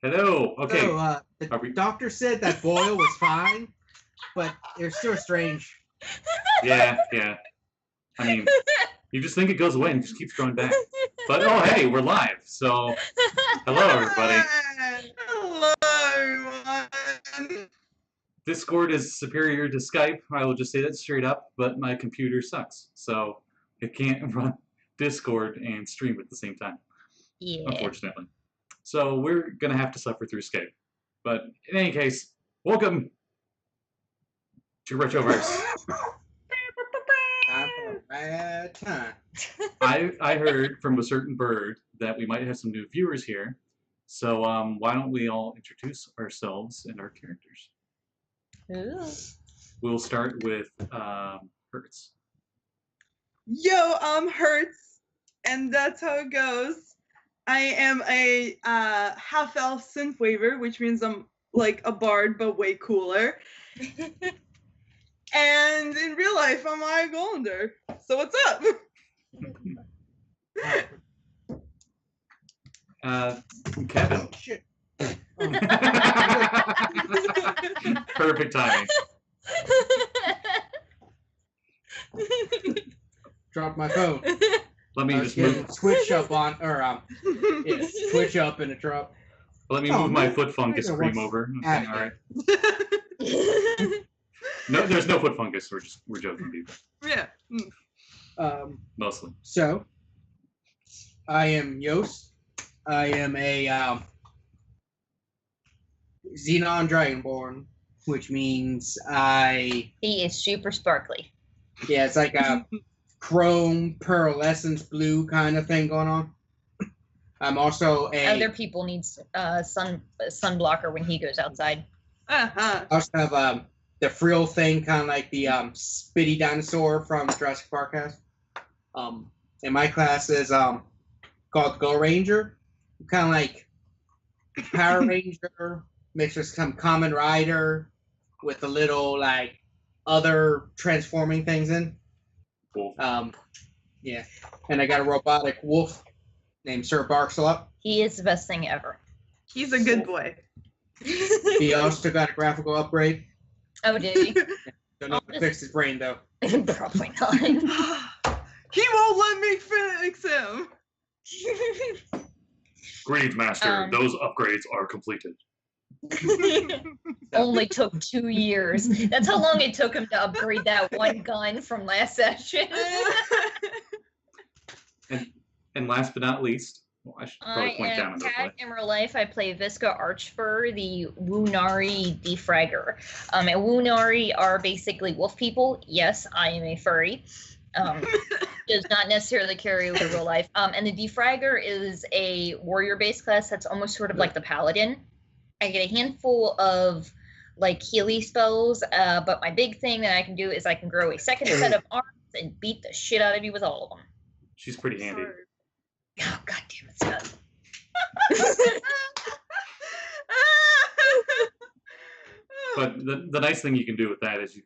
Hello. Okay. So, the doctor said that boil was fine, but it was still strange. Yeah. I mean, you just think it goes away and it just keeps growing back. But oh, hey, we're live. So, hello, everybody. Hello, everyone. Discord is superior to Skype. I will just say that straight up. But my computer sucks, so it can't run Discord and stream at the same time. Yeah. Unfortunately. So we're gonna have to suffer through Skype. But in any case, welcome to Retroverse. Time for a bad time. I heard from a certain bird that we might have some new viewers here. So why don't we all introduce ourselves and our characters? Ooh. We'll start with Hertz. Yo, I'm Hertz, and that's how it goes. I am a half-elf synthwaver, which means I'm like a bard, but way cooler. And in real life, I'm a Golander. So what's up? Kevin. Oh, shit. Perfect timing. Dropped my phone. Let me I just was move. getting Switch up on, or switch up and it dropped. Let me Oh, move my man. foot fungus These are cream what's over. Okay, happening. all right. No, there's no foot fungus. We're joking, people. Yeah. Mostly. So, I am Yost. I am a Xenon Dragonborn, which means He is super sparkly. it's like a chrome pearlescent blue kind of thing going on. I'm also Other people need sunblocker when he goes outside. Uh-huh. I also have the frill thing, kind of like the spitty dinosaur from Jurassic Park has. And my class is called Go Ranger, kind of like Power Ranger mixed with some Common Rider with a little like other transforming things in. Cool. Yeah, and I got a robotic wolf named Sir Barkslop. He is the best thing ever. He's a good boy. He also got a graphical upgrade. Oh, did he? Don't know if it fixed his brain though. Probably not. He won't let me fix him. Greetings, Master. Those upgrades are completed. Only took 2 years. That's how long it took him to upgrade that one gun from last session. And last but not least, well, I should probably point down on this Cat. way. In real life, I play Visca Archfur, the Wunari Defragger. And Wunari are basically wolf people. Yes, I am a furry. Does not necessarily carry over real life. And the Defragger is a warrior-based class that's almost sort of like the Paladin. I get a handful of like Healy spells, but my big thing that I can do is I can grow a second set of arms and beat the shit out of you with all of them. She's pretty handy. Oh, God damn it, Scott. But the nice thing you can do with that is you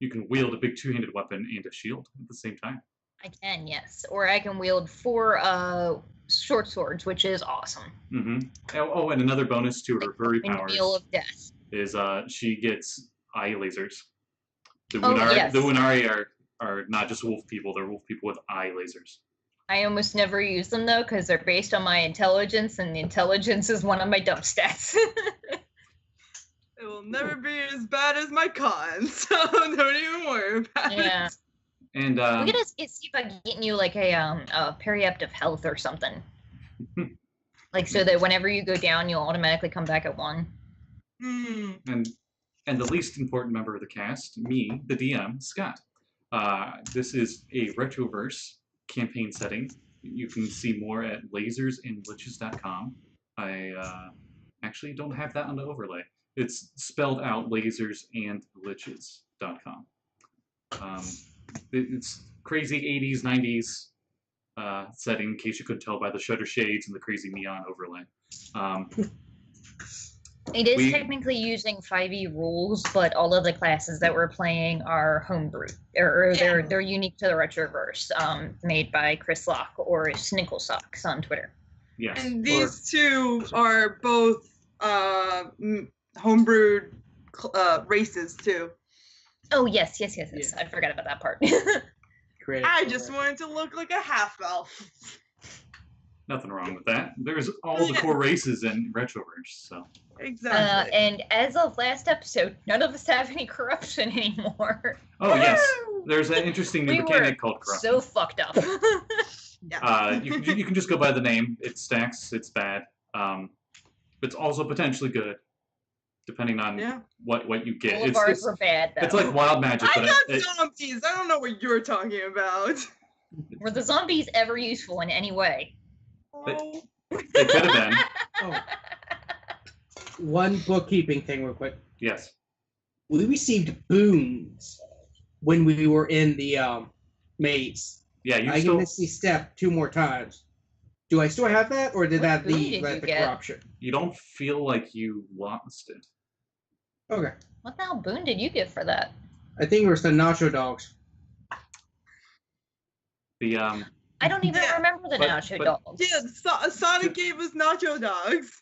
can wield a big two-handed weapon and a shield at the same time. I can, yes. Or I can wield 4 short swords, which is awesome. Mm-hmm. Oh, and another bonus to her furry In powers Wheel of Death. is she gets eye lasers. The Oh, Wunari, yes. the Wunari are not just wolf people; they're wolf people with eye lasers. I almost never use them, though, because they're based on my intelligence, and the intelligence is one of my dump stats. It will never be as bad as my con, so don't even worry about Yeah. it. And We're gonna see if I can get you like a periaptive health or something. Like so that whenever you go down, you'll automatically come back at 1. and the least important member of the cast, me, the DM, Scott. This is a Retroverse campaign setting. You can see more at lasersandliches.com. I actually don't have that on the overlay. It's spelled out lasersandliches.com. It's crazy 80s, 90s setting, in case you couldn't tell by the shutter shades and the crazy neon overlay. It is technically using 5e rules, but all of the classes that we're playing are homebrew, or they're unique to the Retroverse, made by Chris Locke or Snickle Socks on Twitter. Yes. And these two are both homebrewed races too. Oh yes. Yeah. I forgot about that part. Creative I just program. wanted to look like a half elf. Nothing wrong with that. There's all the core races in Retroverse, so. Exactly. And as of last episode, none of us have any corruption anymore. Oh yes, Woo! there's an interesting new We mechanic were called corruption. so fucked up. You can just go by the name. It stacks. It's bad. It's also potentially good, depending on Yeah. what you get. All of ours were bad, though. It's like wild magic, I but got zombies. I don't know what you're talking about. Were the zombies ever useful in any way? Oh. they could have been. Oh. One bookkeeping thing, real quick. Yes. We received boons when we were in the maze. Yeah, you I still. can miss the step 2 more times. Do I still have that, or did What that boon leave did like you the get? corruption? You don't feel like you lost it. Okay. What the hell boon did you get for that? I think it was the nacho dogs. The I don't even Yeah. remember the But- nacho but- dogs. Yeah, Sonic gave us nacho dogs.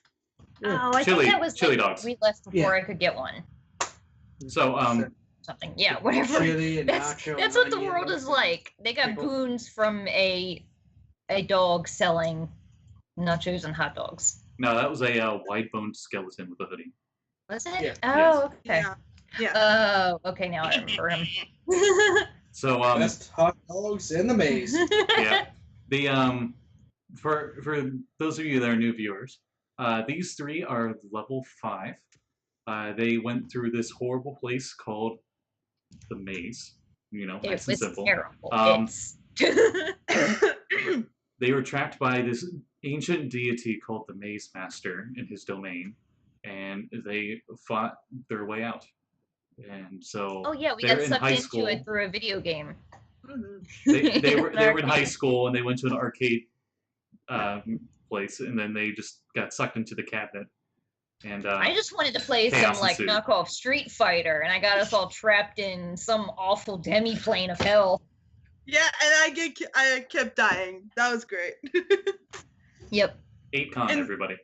Oh, I Chili- think that was chili like dogs. 3 left before Yeah. I could get one. So Something. Yeah, whatever. Chili and That's nacho. what the onion, world is like. They got pickle. boons from a dog selling nachos and hot dogs. no, that was a wide-boned skeleton with a hoodie. Was it? Yeah. Oh, okay. Yeah. Yeah. Oh, okay. Now I remember him. So Best hot dogs in the maze. yeah, the for those of you that are new viewers, these 3 are level 5. They went through this horrible place called the maze. You know, It nice and was simple. terrible. It's- It's They were trapped by this ancient deity called the Maze Master in his domain, and they fought their way out. And so oh yeah, we they're got in sucked high into school. it through a video game. Mhm. they were in high Arcade. school and they went to an arcade place, and then they just got sucked into the cabinet. And I just wanted to play some chaos like ensued. knockoff Street Fighter, and I got us all trapped in some awful demi-plane of hell. Yeah, and I kept dying. That was great. Yep. 8con, and- everybody.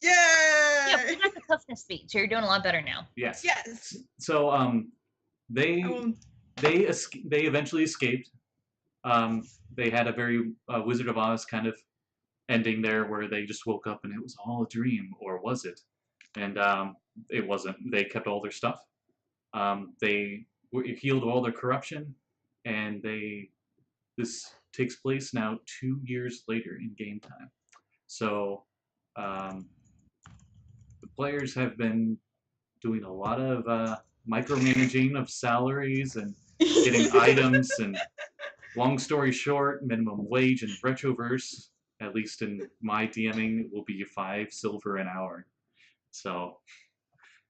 Yay! Yeah, we got the toughness beat, so you're doing a lot better now. Yes. Yes. So they I won't- they eventually escaped. They had a very Wizard of Oz kind of ending there, where they just woke up and it was all a dream, or was it? And it wasn't. They kept all their stuff. They healed all their corruption, and this takes place now 2 years later in game time. So the players have been doing a lot of micromanaging of salaries and getting items, and long story short, minimum wage in Retroverse, at least in my DMing, will be 5 silver an hour. So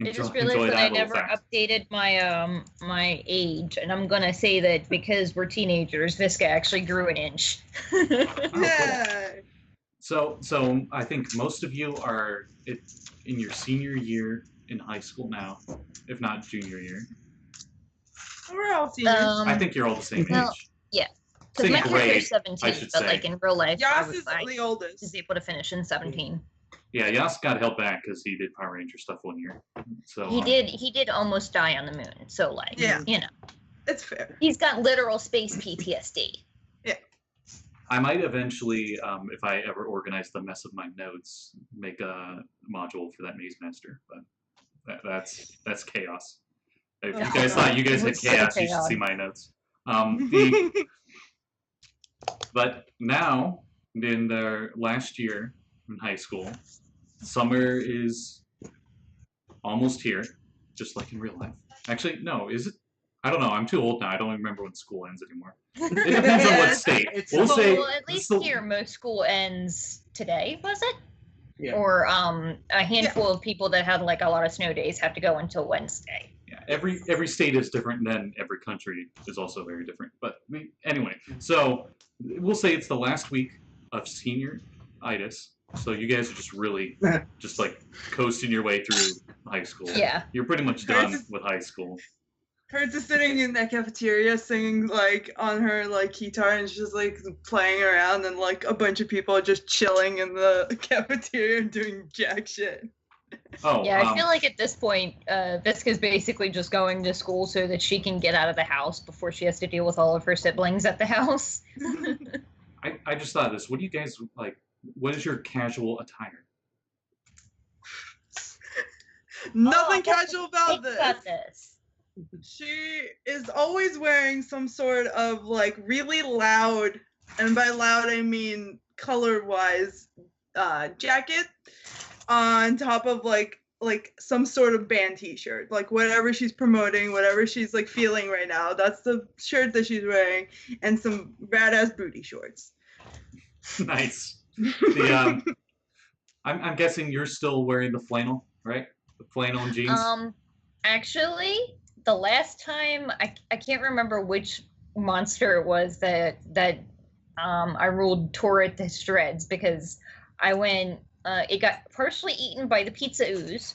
I enjoy, just realized enjoy that that I little never fact. updated my my age, and I'm gonna say that because we're teenagers, Visca actually grew an inch. Yeah. So I think most of you are in your senior year in high school now, if not junior year. We're all seniors. I think you're all the same well, age. yeah, because Same my character's grade, 17, should but say. like in real life, Yas I is was the oldest. able to finish in 17. Yeah, Yas got held back because he did Power Ranger stuff one year. So He did almost die on the moon, so like, Yeah. you know, It's fair. he's got literal space PTSD. I might eventually, if I ever organize the mess of my notes, make a module for that Maze Master. But that's chaos. If you Oh, guys God. thought you guys It had was so chaos, you should chaotic. see my notes. But now, in their last year in high school, summer is almost here, just like in real life. Actually, no, is it? I don't know. I'm too old now. I don't even remember when school ends anymore. It depends on what Yeah, state. it's- We'll say Well, at this least is the- here, most school ends today, was it? Yeah. Or a handful of people that had like a lot of snow days have to go until Wednesday. Yeah, every state is different, and then every country is also very different. But anyway, so we'll say it's the last week of senior-itis. So you guys are just really just like coasting your way through high school. Yeah. You're pretty much done with high school. Hertz is sitting in the cafeteria singing like on her like guitar and she's just like playing around and like a bunch of people are just chilling in the cafeteria doing jack shit. Oh, Yeah, I feel like at this point, Visca's basically just going to school so that she can get out of the house before she has to deal with all of her siblings at the house. I just thought of this. What do you guys like? What is your casual attire? Nothing Oh, casual about Think this. about this. She is always wearing some sort of like really loud, and by loud I mean color-wise, jacket on top of like some sort of band t-shirt, like whatever she's promoting, whatever she's like feeling right now. That's the shirt that she's wearing, and some badass booty shorts. Nice. The I'm guessing you're still wearing the flannel, right? The flannel and jeans. Actually, the last time I can't remember which monster it was that I ruled tore it to shreds because I went. It got partially eaten by the pizza ooze,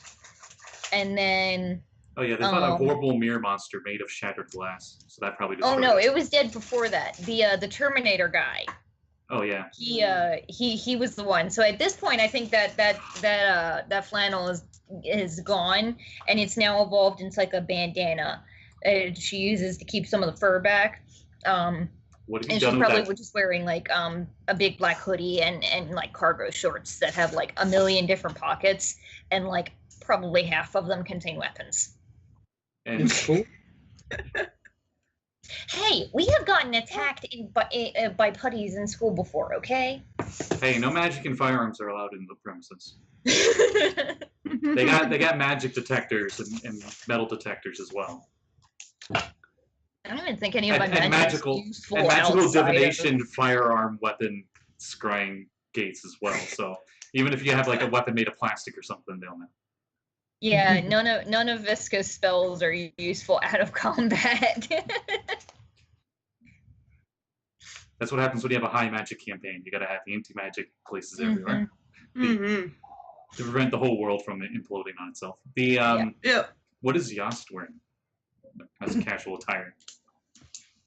and then. Oh yeah, they fought a horrible mirror monster made of shattered glass, so that probably. Oh no, it was dead before that. The Terminator guy. Oh yeah. He was the one. So at this point, I think that flannel is gone, and it's now evolved into like a bandana. She uses to keep some of the fur back. What have you and done she with probably that? was just wearing like a big black hoodie and like cargo shorts that have like a million different pockets, and like probably half of them contain weapons. And Cool. Hey, we have gotten attacked by putties in school before, okay? hey, no magic and firearms are allowed in the premises. They got magic detectors and metal detectors as well. I don't even think any of my And magical useful and magical outside of- divination firearm weapon scrying gates as well. So even if you have like a weapon made of plastic or something, they'll know. Yeah, none of Visca's spells are useful out of combat. That's what happens when you have a high magic campaign. You gotta have anti-magic places everywhere Mm-hmm. to prevent the whole world from imploding on itself. The Yep. What is Yost wearing as a casual attire?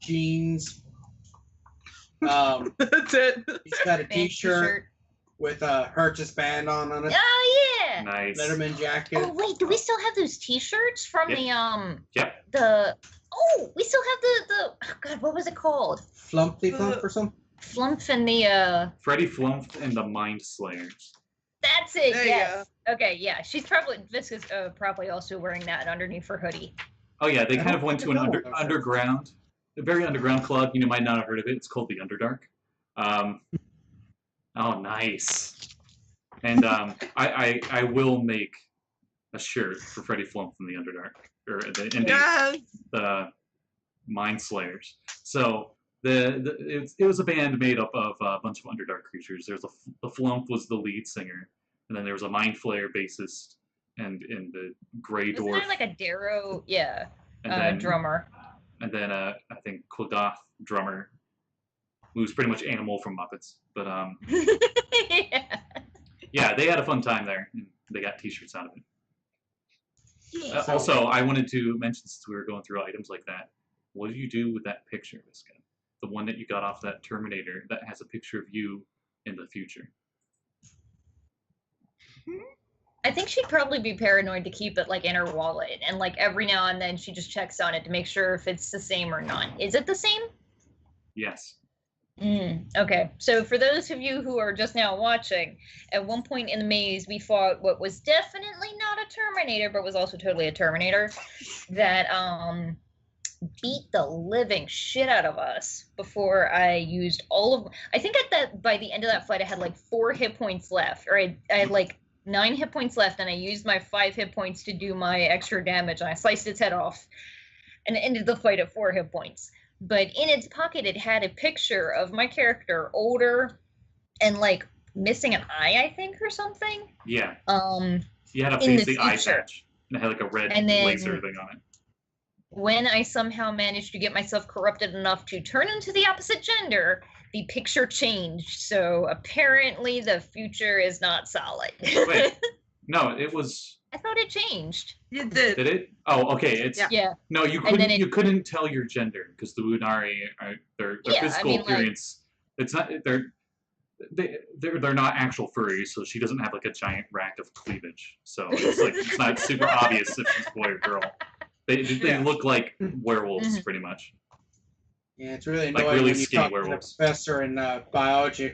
Jeans. That's it. He's got a Band t-shirt with a Hertz band on it. Oh yeah. Nice. Letterman jacket. Oh wait, do we still have those T-shirts from Yep. Yep. we still have the oh god, what was it called? Flumpty Flump or something. Flump and the Freddy Flump and the Mind Slayers. That's it. There you yes. Okay. Yeah. She's probably Visca's probably also wearing that underneath her hoodie. Oh yeah, they I kind don't of went to think an I know. underground, a very underground club. You might not have heard of it. It's called the Underdark. Oh, nice. And I will make a shirt for Freddy Flump from the Underdark or the Mind Slayers. So it was a band made up of a bunch of Underdark creatures. The Flump was the lead singer, and then there was a Mind Flayer bassist, and the Grey Wasn't Dwarf. there like a Darrow? Yeah. and then Drummer. And then I think Klodoth, drummer, who's pretty much Animal from Muppets. But Yeah. yeah, they had a fun time there, and they got T-shirts out of it. Yeah. Also, I wanted to mention, since we were going through items like that, what did you do with that picture, Visca? The one that you got off that Terminator that has a picture of you in the future. I think she'd probably be paranoid to keep it like in her wallet, and like every now and then she just checks on it to make sure if it's the same or not. Is it the same? Yes. Okay, so for those of you who are just now watching, at one point in the maze we fought what was definitely not a Terminator, but was also totally a Terminator, that beat the living shit out of us before I used all of. I think by the end of that fight I had like 4 hit points left, or I had like 9 hit points left, and I used my 5 hit points to do my extra damage, and I sliced its head off, and ended the fight at 4 hit points. But in its pocket, it had a picture of my character, older, and like missing an eye, I think, or something. Yeah. You had a in the fancy eye future. patch, and it had like a red And then- laser thing on it. When I somehow managed to get myself corrupted enough to turn into the opposite gender, the picture changed. So apparently the future is not solid. Wait. No, it was. I thought it changed. You did. Did it? Oh, okay. It's Yeah. Yeah. no. You And then couldn't. it- You couldn't tell your gender because the Lunari are their Yeah, I physical mean, like- appearance. It's not. They're not actual furries, so she doesn't have like a giant rack of cleavage. So it's not super obvious if she's boy or girl. They Yeah. look like werewolves Mhm. pretty much. Yeah, it's really Like annoying really when you skinny talk to the werewolves. professor in biology.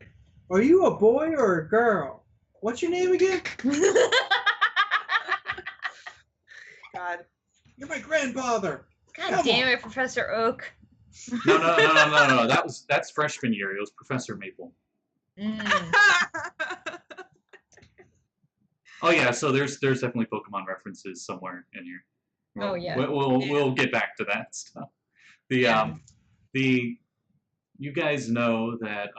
Are you a boy or a girl? What's your name again? God. You're my grandfather. God Come damn on. it, Professor Oak. No. That's freshman year. It was Professor Maple. Mm. Oh yeah, so there's definitely Pokemon references somewhere in here. Oh, yeah. We'll get back to that stuff. Yeah. You guys know that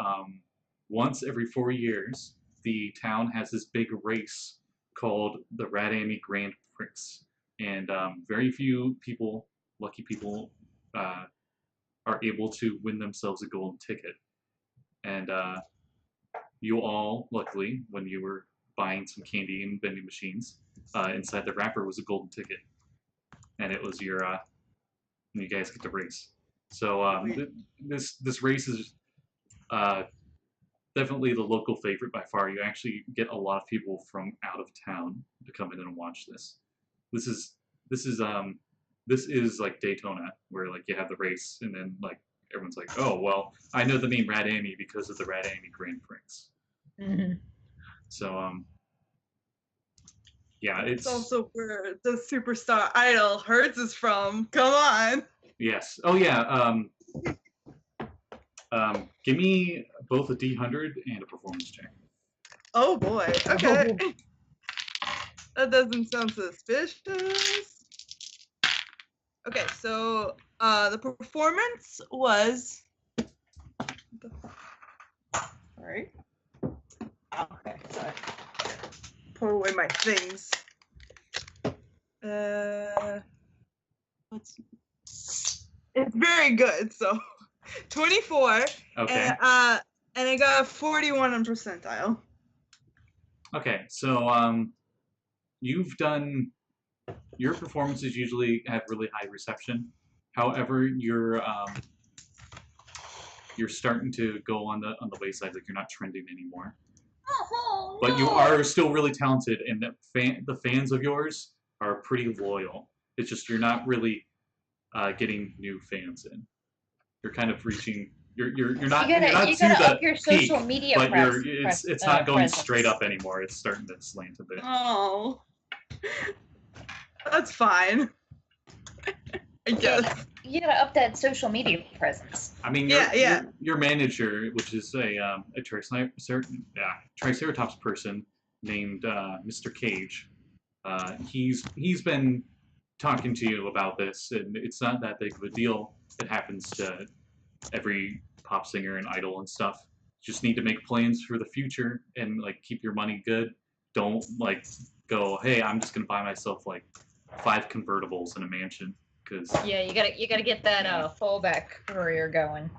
once every 4 years, the town has this big race called the Radami Grand Prix, and very few people, lucky people, are able to win themselves a golden ticket. And you all, luckily, when you were buying some candy in vending machines, inside the wrapper was a golden ticket, and it was your and you guys get to race. So this race is definitely the local favorite by far. You actually get a lot of people from out of town to come in and watch this. This is like Daytona, where like you have the race, and then like everyone's like, oh well, I know the name Radami because of the Radami Grand Prix. Mhm. So yeah, It's also where the superstar idol Hertz is from. Come on. yes. Oh yeah. Give me both a D100 and a performance check. Oh boy. Okay. That doesn't sound suspicious. Okay, so the performance was. Alright. Okay, sorry. Put away my things. It's very good. So, 24. Okay. And I got 41 on percentile. Okay. So you've done your performances usually have really high reception. However, you're starting to go on the wayside, like you're not trending anymore. Oh, But you no. are still really talented, and the fans of yours are pretty loyal. It's just you're not really getting new fans in. You're kind of reaching. You're not. You gotta, you're not you to gotta the up your peak, social media but press, it's not going presence. straight up anymore. It's starting to slant a bit. Oh. That's fine. I guess. You gotta up that social media presence. I mean, your manager, which is a Triceratops person named Mr. Cage, he's been talking to you about this, and it's not that big of a deal. It happens to every pop singer and idol and stuff. Just need to make plans for the future and like keep your money good. Don't like go, hey, I'm just gonna buy myself like 5 convertibles in a mansion. Because Yeah, you gotta get that fallback career going.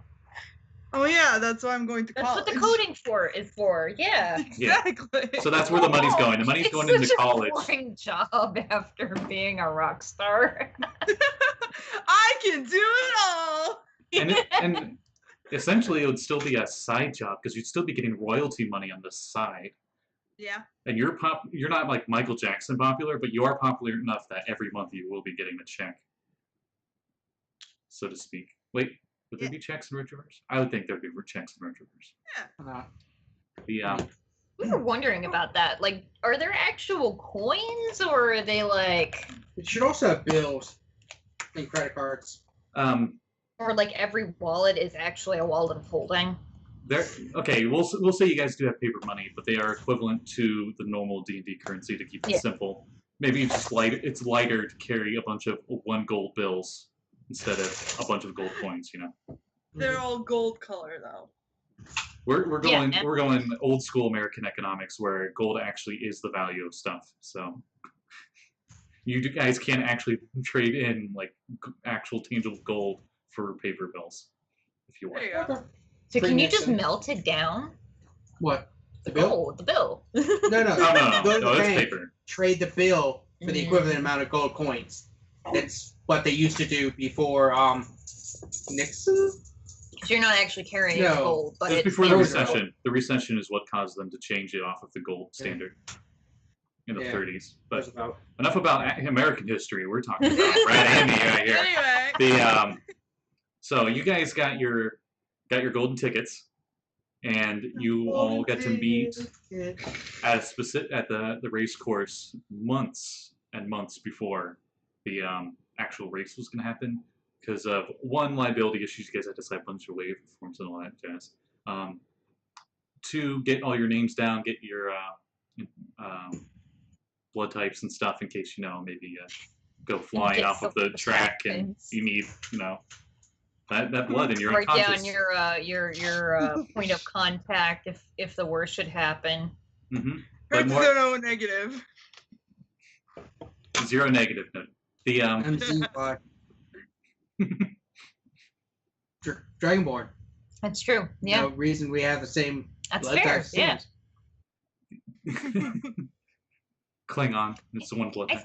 Oh yeah, that's why I'm going to That's college. what the coding is for. Yeah. Exactly. so that's where the money's going. The money's It's going into such college. A boring job after being a rock star. I can do it all. And essentially, it would still be a side job because you'd still be getting royalty money on the side. Yeah. And you're not like Michael Jackson popular, but you are popular enough that every month you will be getting a check, so to speak. Wait, would there be checks in Retroverse? I would think there would be checks in Retroverse. The We were wondering about that. Like, are there actual coins, or are they like, It should also have bills and credit cards. or like every wallet is actually a wallet of holding? Okay, we'll say you guys do have paper money, but they are equivalent to the normal D&D currency to keep it simple. Maybe it's just it's lighter to carry a bunch of 1 gold bills instead of a bunch of gold coins, you know. They're all gold color though. We're going old school American economics where gold actually is the value of stuff. So you guys can't actually trade in like actual tangible gold for paper bills if you want. There you go. So can you just Freemason. melt it down? What? The bill? Oh, the bill. No, no. No, Go to the it's bank, paper. trade the bill for the equivalent amount of gold coins. That's what they used to do before Nixon. Because you're not actually carrying No. gold, but It was it's before the paper. recession. The recession is what caused them to change it off of the gold standard in the Yeah. 30s. That's But about. enough about American history. We're talking about Red Amy right here. Anyway. The so you guys got your golden tickets, and you all get to meet at the race course months and months before the actual race was going to happen because of one, liability issues. You guys had to sign a bunch of waiver forms and all that jazz. To get all your names down, get your blood types and stuff in case maybe go flying get off of the some track and things. you need that blood and you're Write unconscious. down your point of contact if the worst should happen. Mm-hmm. But Hurts more, zero negative. 0 negative. No. The MZ Dragonborn. That's true. Yeah, No reason we have the same that's blood fair. types. Yeah. Klingon. It's the one blood I type.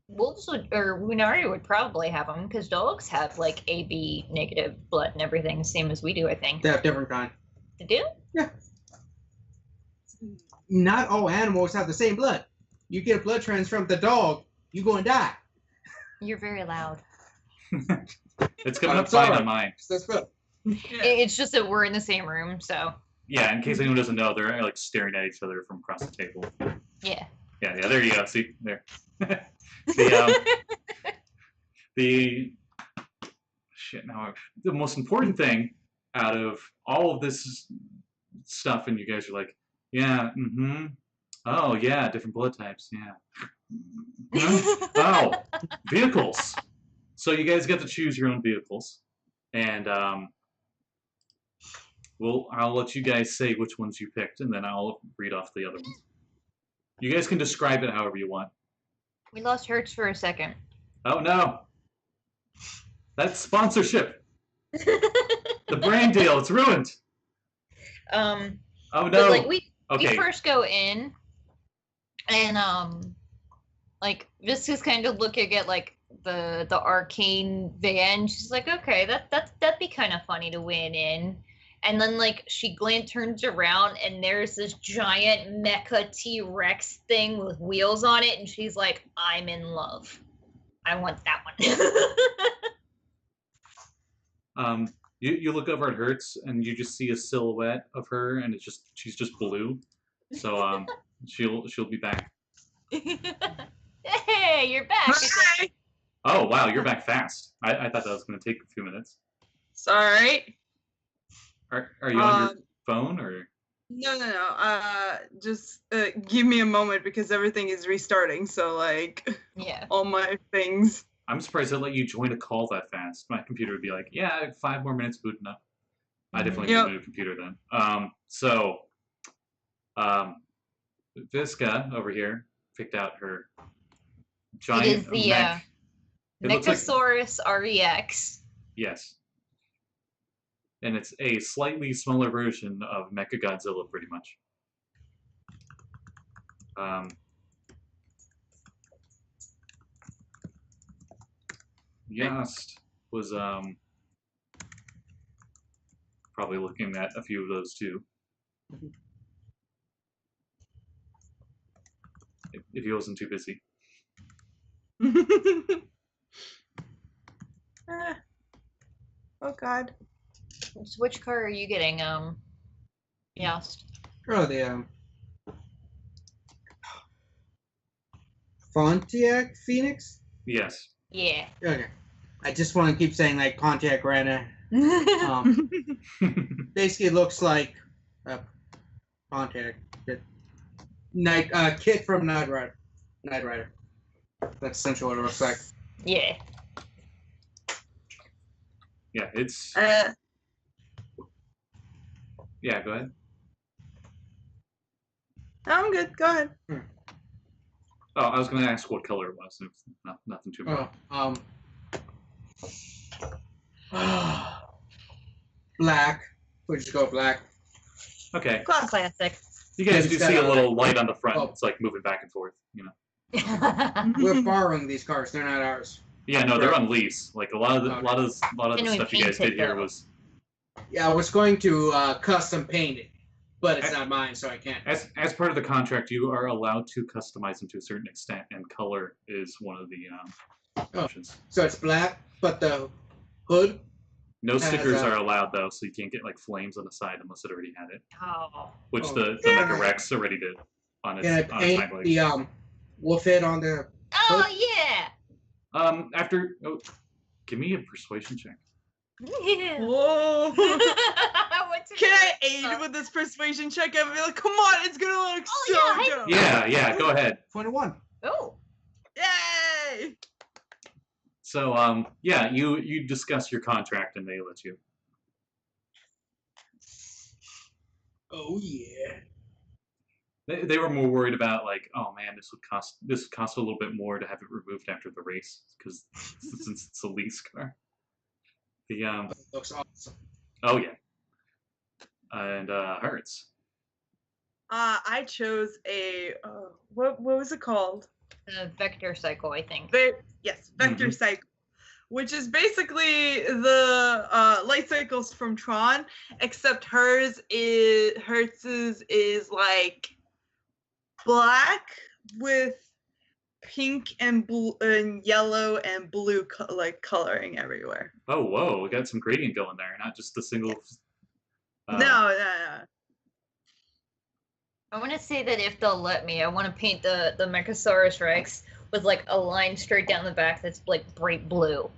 Wolves or Wunari would probably have them because dogs have like AB negative blood and everything, same as we do. I think They have different kind. they do. Not all animals have the same blood. You get a blood transfusion from the dog, you going to die. You're very loud. It's coming I'm up fine sorry. on mine. That's good. It's just that we're in the same room, so Yeah, in case anyone doesn't know, they're like staring at each other from across the table. yeah. Yeah, there you go. See there. The shit. Now, the most important thing out of all of this stuff, and you guys are like, yeah, mm-hmm. Oh yeah, different blood types. Yeah. Oh, vehicles. So you guys get to choose your own vehicles, and I'll let you guys say which ones you picked, and then I'll read off the other ones. You guys can describe it however you want. We lost Hertz for a second. Oh no, that's sponsorship. The brand deal, it's ruined. Oh no. But like we Okay. first go in, and like Visca's kind of looking at like the arcane van. She's like, okay, that'd be kind of funny to win in. And then like she turns around and there's this giant mecha T-Rex thing with wheels on it, and she's like, I'm in love. I want that one. You look over at Hertz and you just see a silhouette of her, and she's just blue. So she'll be back. Hey, you're back. Hi. Oh wow, you're back fast. I thought that was going to take a few minutes. Sorry. Are you on your phone or? No. Just give me a moment because everything is restarting. So like, Yeah. all my things. I'm surprised they let you join a call that fast. My computer would be like, yeah, 5 more minutes booting up. I definitely need a new computer then. Visca over here picked out her giant It is the mech. It looks like- Mechasaurus REX. Yes. And it's a slightly smaller version of Mechagodzilla, pretty much. Yost was probably looking at a few of those too. If he wasn't too busy. Oh God. So which car are you getting, Yost? Oh, the Pontiac Phoenix. Yes. Yeah. Okay. I just want to keep saying like Pontiac Rana. Basically, it looks like Pontiac. Kid from Knight Rider. Knight Rider. That's essentially what it looks like. Yeah. Yeah, it's... Yeah, go ahead. I'm good. Go ahead. Oh, I was going to ask what color it was. It's nothing too bad. Black. We'll just go black. Okay. Classic. You guys It's do got see a a- little light on the front. Oh. It's like moving back and forth. We're borrowing these cars. They're not ours. Yeah, no, they're Right. on lease. Like a lot of the And we stuff you guys painted did here them. was Yeah, I was going to custom paint it, but it's not mine, so I can't. as part of the contract. You are allowed to customize them to a certain extent, and color is one of the options. So it's black, but the hood. No Has, stickers are allowed though, so you can't get like flames on the side unless it already had it, Oh. which Oh. the Yeah. Mecha Rex already did on its Can I on its paint hind legs. the wolf head on the? Oh yeah. After give me a persuasion check. Yeah. Whoa. What's Can I aid with this persuasion check? I'd be like, come on, it's gonna look Oh, so yeah, dope. Yeah, go ahead. 21. Oh. Yay! So yeah, you discuss your contract and they let you. Oh yeah. They were more worried about like, oh man, this would cost a little bit more to have it removed after the race because since it's a lease car. The It looks awesome. oh yeah, and Hurts. I chose a what was it called? The vector cycle, I think. Yes, vector cycle, which is basically the light cycles from Tron, except Hertz's is like black with pink and blue and yellow and blue coloring everywhere. Oh whoa, we got some gradient going there, not just a single. No. I want to say that if they'll let me, I want to paint the Mechasaurus Rex with like a line straight down the back that's like bright blue.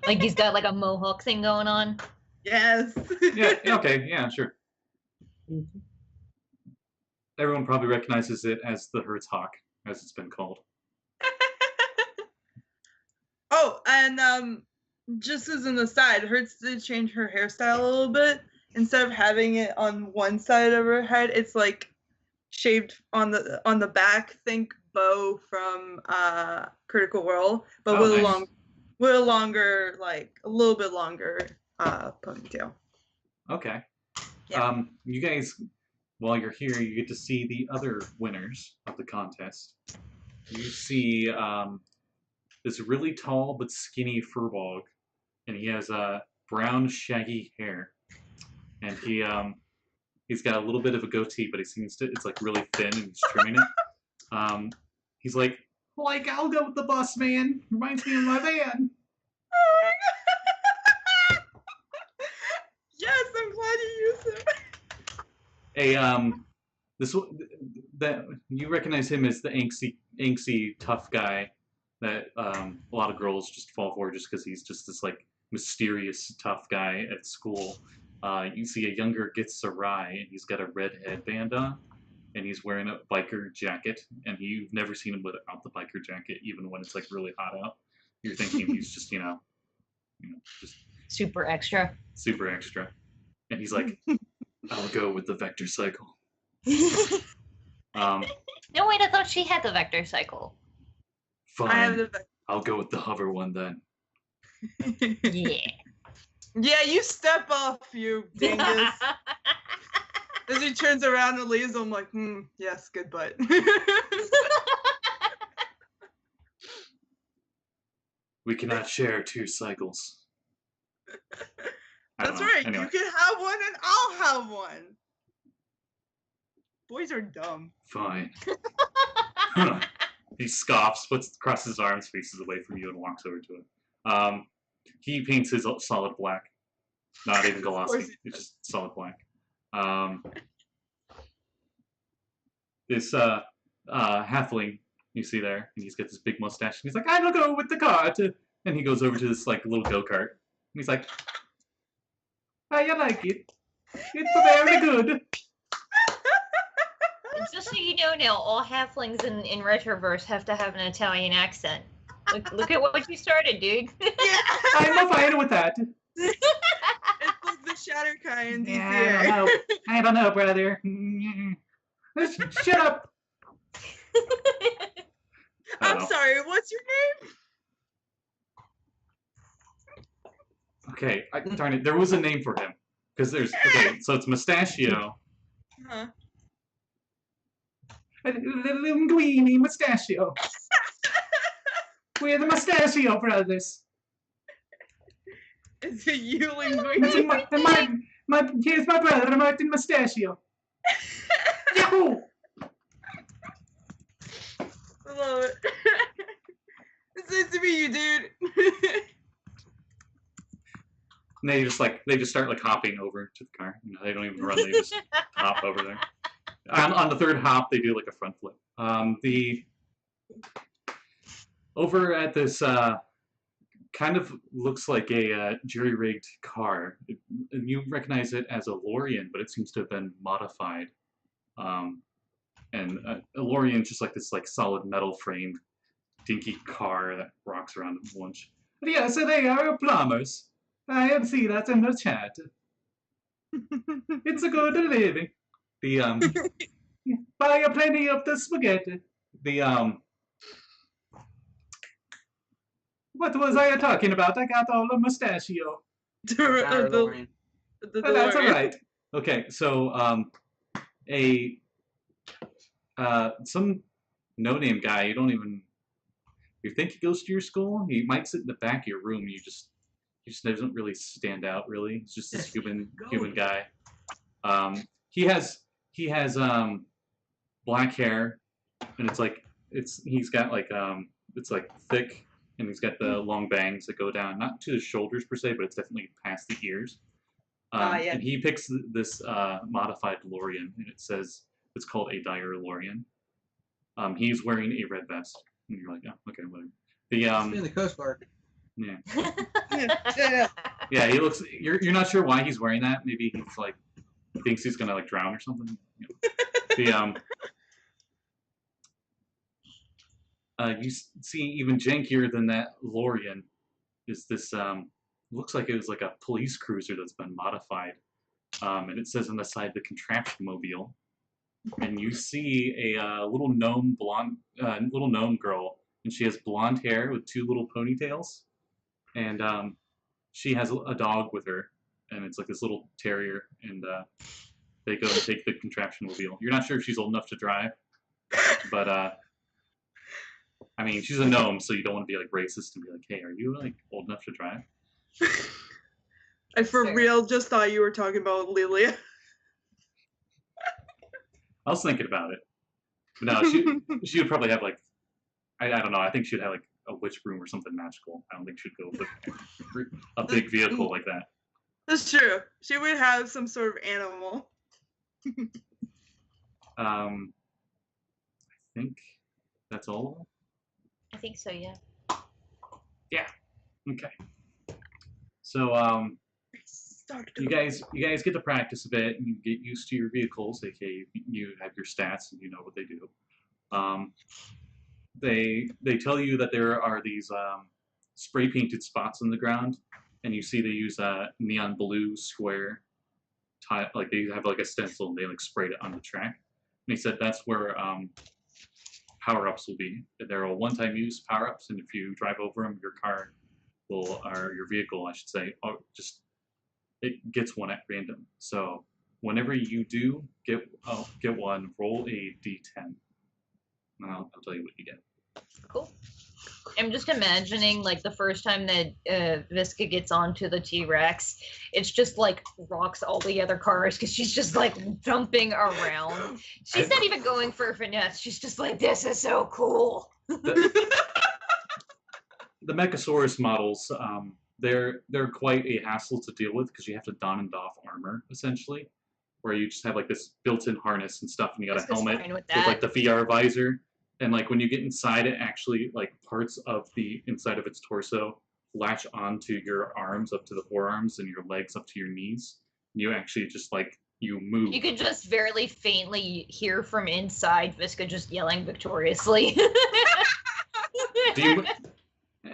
Like he's got like a mohawk thing going on. Yes. Yeah. Okay. Yeah. Sure. Everyone probably recognizes it as the Hertz Hawk, as it's been called. Oh, and just as an aside, Hertz did change her hairstyle a little bit. Instead of having it on one side of her head, it's like shaved on the back. Think Bo from Critical Role, but Oh, with nice. a longer, like a little bit longer ponytail. Okay. Yeah. You guys, while you're here, you get to see the other winners of the contest. You see this really tall but skinny furbog, and he has brown shaggy hair, and he's got a little bit of a goatee, but it's like really thin, and he's trimming it. He's like, I'll go with the bus, man. Reminds me of my van. Oh my god! Yes, I'm glad you used it. That you recognize him as the angsty tough guy that a lot of girls just fall for just because he's just this like mysterious tough guy at school. You see a younger Gitsarai, and he's got a red headband on, and he's wearing a biker jacket, and you've never seen him without the biker jacket, even when it's like really hot out. You're thinking he's just just Super extra. super extra, and he's like, I'll go with the vector cycle. No, wait, I thought she had the vector cycle. Fine. I have I'll go with the hover one then. the. Yeah. Yeah, you step off, you dingus. As he turns around and leaves, I'm like, yes, good butt. We cannot share two cycles. I don't That's know. right. Anyway, You can have one and I'll have one. Boys are dumb. fine. He scoffs, crosses his arms, faces away from you, and walks over to it. He paints his solid black. Not even glossy. It's just solid black. This halfling you see there, and he's got this big mustache, and he's like, I'll go with the cart. And he goes over to this like little go-kart. And he's like, I like it. It's very good. Just so you know now, all halflings in Retroverse have to have an Italian accent. Look at what you started, dude. Yeah. I'm fine with that. It's like the Shatterkai in DCA. Yeah, I don't know, brother. Shut up. I'm Oh. sorry, what's your name? Okay, darn it. There was a name for him. Because so it's Mustachio, Huh. Linguini Mustachio. We're the Mustachio Brothers. Is it you, And Linguini? here's my brother, Martin Mustachio. Yahoo! I love it. It's nice to meet you, dude. And they just start like hopping over to the car. You know, they don't even run; they just hop over there. On the third hop, they do like a front flip. Over at this kind of looks like a jury-rigged car. You recognize it as a Lorian, but it seems to have been modified. And a Lorian just like this like solid metal framed dinky car that rocks around at once. But yeah, so they are plumbers. I see that in the chat. It's a good living. The buy plenty of the spaghetti. The what was I talking about? I got all the mustachio. The But that's DeLorean. alright. Okay, so some no-name guy, you think he goes to your school? He might sit in the back of your room, he just doesn't really stand out really. He's just this human guy. He has black hair, and he's got like it's like thick, and he's got the long bangs that go down, not to his shoulders per se, but it's definitely past the ears. Yeah. And he picks this modified DeLorean, and it's called a Dire DeLorean. He's wearing a red vest, and you're like, oh, okay, whatever. In the Coast Guard. Yeah, Yeah. yeah. He looks. You're not sure why he's wearing that. Maybe he's like thinks he's gonna like drown or something. You know. You see even jankier than that DeLorean is this. Looks like it was like a police cruiser that's been modified, and it says on the side the contraption mobile. And you see a little gnome girl, and she has blonde hair with two little ponytails, and she has a dog with her, and it's like this little terrier, and they go and take the contraption mobile. You're not sure if she's old enough to drive, but I mean, she's a gnome, so you don't want to be like racist and be like, hey, are you like old enough to drive? I for Fair. real just thought you were talking about Lilia. I was thinking about it. But no, she would probably have like, I don't know, I think she'd have like a witch broom or something magical. I don't think she'd go with a big vehicle like that. That's true. She would have some sort of animal. I think that's all of them. I think so, yeah. Okay. So Start you guys get to practice a bit and you get used to your vehicles, aka you have your stats and you know what they do. They tell you that there are these spray painted spots on the ground, and you see they use a neon blue square like they have like a stencil and they like sprayed it on the track. And he said that's where power-ups will be. They're a one-time use power-ups, and if you drive over them, your vehicle, I should say, it gets one at random. So whenever you do get one, roll a d10. And I'll tell you what you get. Cool. I'm just imagining like the first time that Visca gets onto the T-Rex, it's just like rocks all the other cars because she's just like jumping around. She's not even going for a finesse. She's just like, this is so cool. The Mechasaurus models, they're quite a hassle to deal with because you have to don and doff armor essentially, where you just have like this built-in harness and stuff, and you got a Visca's helmet fine with with that. like the VR visor, and like when you get inside it, actually like parts of the inside of its torso latch onto your arms up to the forearms and your legs up to your knees. And you actually just like you move. You could just very faintly hear from inside Visca just yelling victoriously.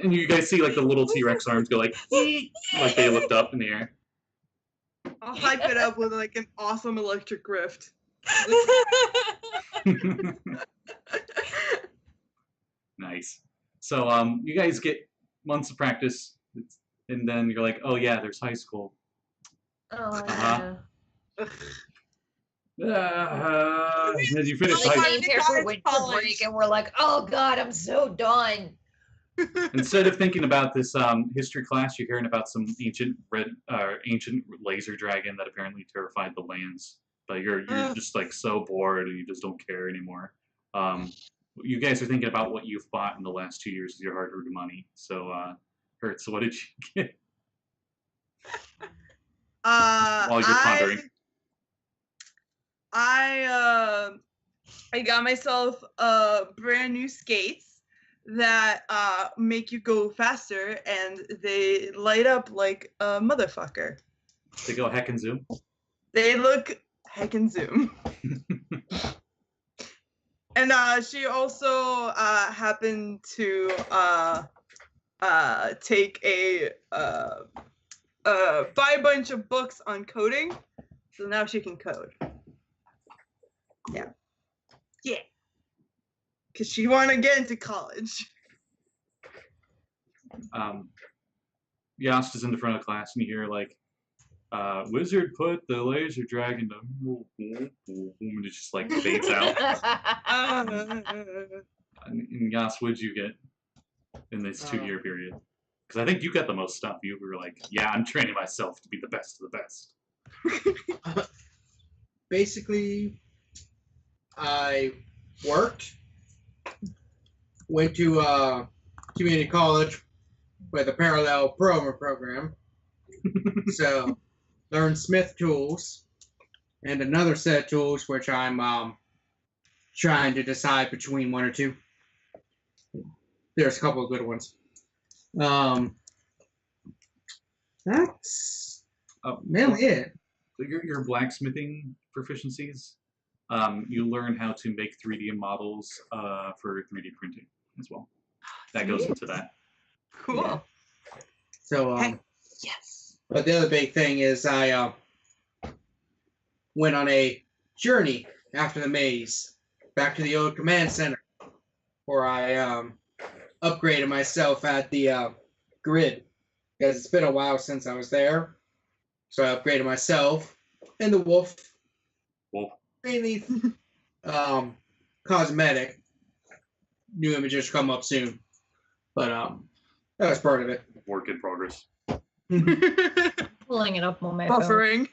And you guys see like the little T-Rex arms go like they lift up in the air. I'll hype it up with like an awesome electric rift. Nice. So you guys get months of practice, and then you're like, oh yeah, there's high school. Oh, Uh-huh. yeah. As you finish Like, high, I Me and got Pepper into went to college. break and we're like, oh god, I'm so done. instead of thinking about this history class, you're hearing about some ancient laser dragon that apparently terrified the lands. But you're just like so bored and you just don't care anymore. You guys are thinking about what you've bought in the last 2 years with your hard-earned money. So, Hertz, what did you get while you're pondering? I got myself brand new skates that make you go faster, and they light up like a motherfucker. They go heck and zoom. They look heckin' zoom. And she also happened to take buy a bunch of books on coding, so now she can code. Yeah, because she want to get into college. Yost is in the front of class, and you hear like, "Wizard put the laser dragon to," and it just like fades out. And Yost, what'd you get in this 2-year period? Because I think you got the most stuff. You were like, "Yeah, I'm training myself to be the best of the best." Basically, I worked, went to community college with a parallel program, so learned Smith tools and another set of tools which I'm trying to decide between one or two. There's a couple of good ones. That's mainly it. Your blacksmithing proficiencies, you learn how to make 3D models for 3D printing as well. That goes into that. Cool. Yeah. So, Yes. but the other big thing is I went on a journey after the maze back to the old command center, where I upgraded myself at the grid, because it's been a while since I was there. So I upgraded myself and the wolf. Wolf. Mainly cosmetic. New images come up soon. But that was part of it. Work in progress. Pulling it up on my phone. Buffering.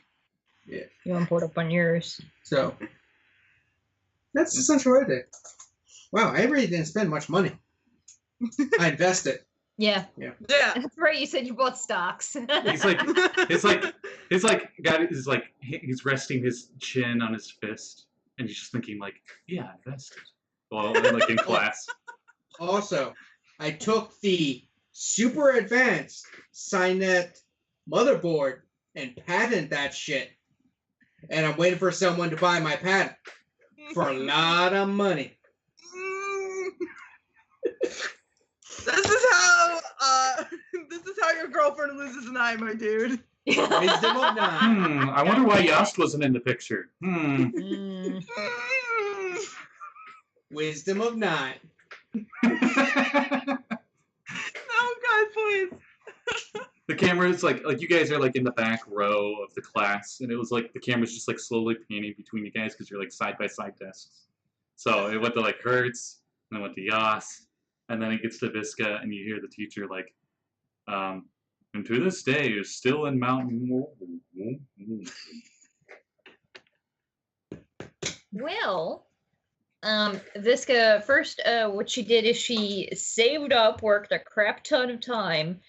Yeah. You want to pull it up on yours. So that's essentially what I did. Wow, I really didn't spend much money. I invested. Yeah. Yeah. That's right. You said you bought stocks. He's like, he's resting his chin on his fist, and he's just thinking like, yeah, I invested. Well, like in class. Also, I took the super advanced Cynet motherboard and patented that shit. And I'm waiting for someone to buy my patent for a lot of money. This is how your girlfriend loses an eye, my dude. Wisdom of 9. I wonder why Yost wasn't in the picture. Wisdom of 9. Oh God, please. The camera is like you guys are like in the back row of the class, and it was like the camera's just like slowly panning between you guys because you're like side by side desks. So it went to like Hertz, and then went to Yas, and then it gets to Visca, and you hear the teacher like, and to this day is still in Mountain. Well, Visca, first, what she did is she saved up, worked a crap ton of time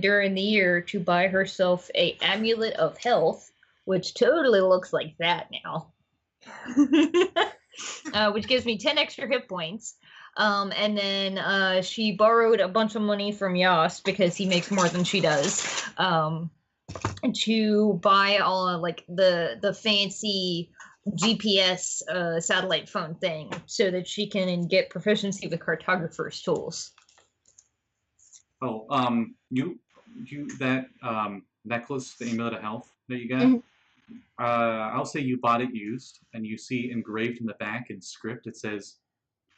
during the year to buy herself a amulet of health, which totally looks like that now. Which gives me 10 extra hit points. And then she borrowed a bunch of money from Yas because he makes more than she does. To buy all like the fancy GPS satellite phone thing so that she can get proficiency with cartographer's tools. Oh, you that necklace, the amulet of health that you got. Mhm. I'll say you bought it used, and you see engraved in the back in script it says,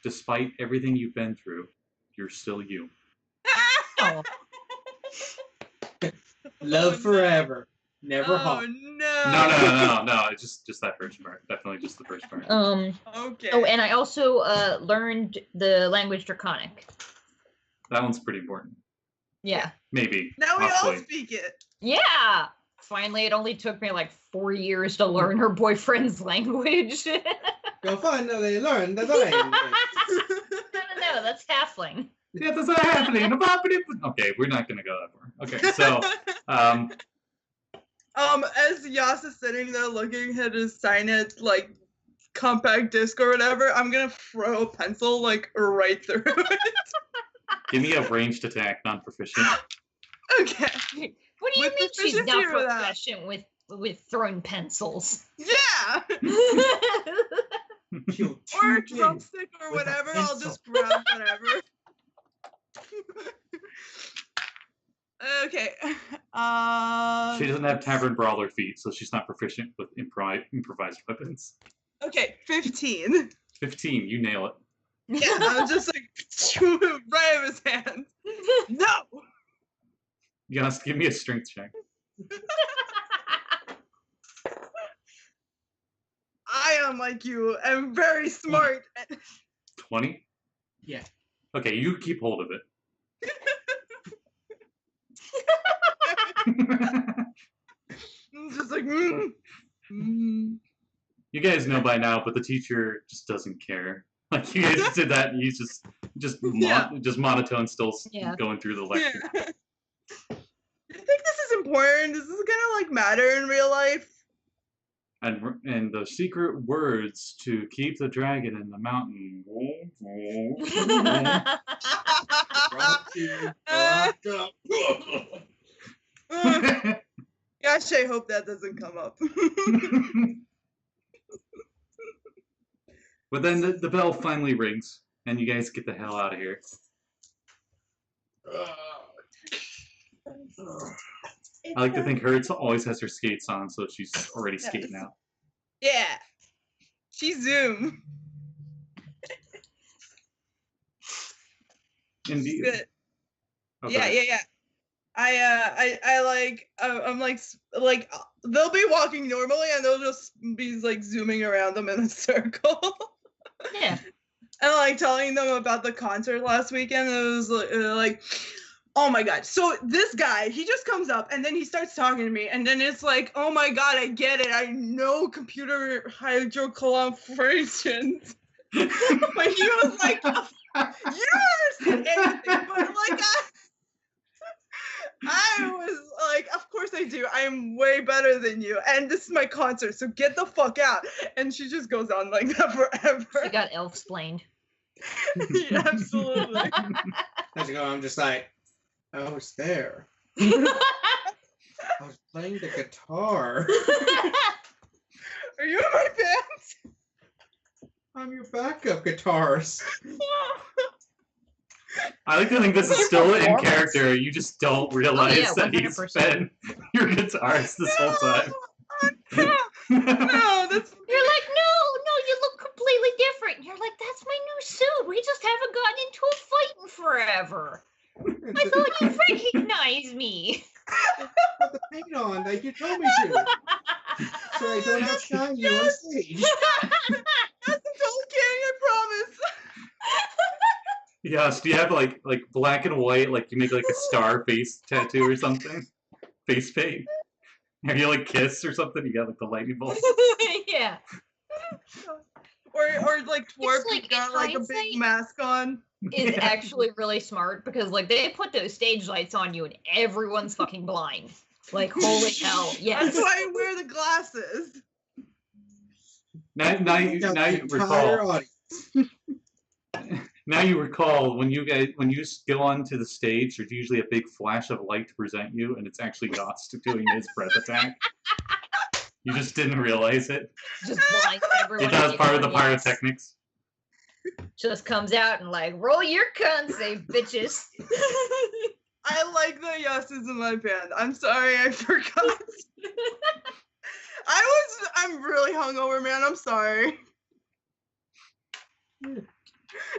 "Despite everything you've been through, you're still you." Oh. Love forever. Never Oh hot. No. It's just that first part. Definitely just the first part. Okay. Oh, and I also learned the language Draconic. That one's pretty important. Yeah. Maybe. Now we all possibly. speak it. Yeah. Finally, it only took me like 4 years to learn her boyfriend's language. You'll finally learn the language. No, that's halfling. Yeah, that's not happening. Okay, we're not gonna go that far. Okay, so as Yas is sitting there looking at his sign it like compact disc or whatever, I'm gonna throw a pencil like right through it. give me a ranged attack, non-proficient. Okay. What do you With mean she's not proficiency or that? proficient with throwing pencils? Yeah. Kill Or a two drumstick or with a whatever. I'll pencil. just grab whatever. Okay. She doesn't have tavern brawler feet, so she's not proficient with improvised weapons. Okay, 15. 15, you nail it. Yeah, I'm just like right out of his hand. No. Yes, give me a strength check. I am like you. I'm very smart. 20? Yeah. Okay, you keep hold of it. I'm just like, mm. You guys know by now, but the teacher just doesn't care. Like you guys did that, and he's just Yeah. just monotone, still Yeah. going through the lecture. Yeah. I think this is important. This is gonna like matter in real life. And the secret words to keep the dragon in the mountain. Gosh, I hope that doesn't come up. But then the bell finally rings, and you guys get the hell out of here. I like to think Hertz always has her skates on, so she's already skating out. Yeah. She zoom. Indeed. Good. Okay. Yeah. I like I'm like they'll be walking normally and they'll just be like zooming around them in a circle. Yeah. And like telling them about the concert last weekend. It was like, oh my god. So this guy, he just comes up and then he starts talking to me, and then it's like, oh my god, I get it. I know computer hydrocollorations. But he was like, you don't understand anything, but like I was like, of course I do. I am way better than you. And this is my concert, so get the fuck out. And she just goes on like that forever. She got elf-splained. Yeah, absolutely. I'm just like, I was there. I was playing the guitar. Are you in my band? I'm your backup guitarist. I like to think this is still in character. You just don't realize that he's 100%. been your guitarist this whole time. No, that's You're like, no, you look completely different. You're like, that's my new suit. We just haven't gotten into a fight in forever. I thought you'd recognize me. Put the paint on like you told me to. So I don't outshine you on stage. That's totally kidding, I promise. Yes, do you have like black and white, like you make like a star face tattoo or something? Face paint? Have you like Kiss or something? You got like the lightning bolt? Yeah. Or like twerp, like, you got in like a hindsight- big mask on. Is actually really smart because like they put those stage lights on you and everyone's fucking blind. Like holy hell, That's yes. why I wear the glasses. Now you recall. Now you recall when you go onto the stage, there's usually a big flash of light to present you, and it's actually Ghost doing his breath attack. You just didn't realize it. Just blind everyone. It does part of the yes. pyrotechnics. Just comes out and like, roll your cunts, bitches. I like the yeses in my band. I'm sorry, I forgot. I'm really hungover, man. I'm sorry.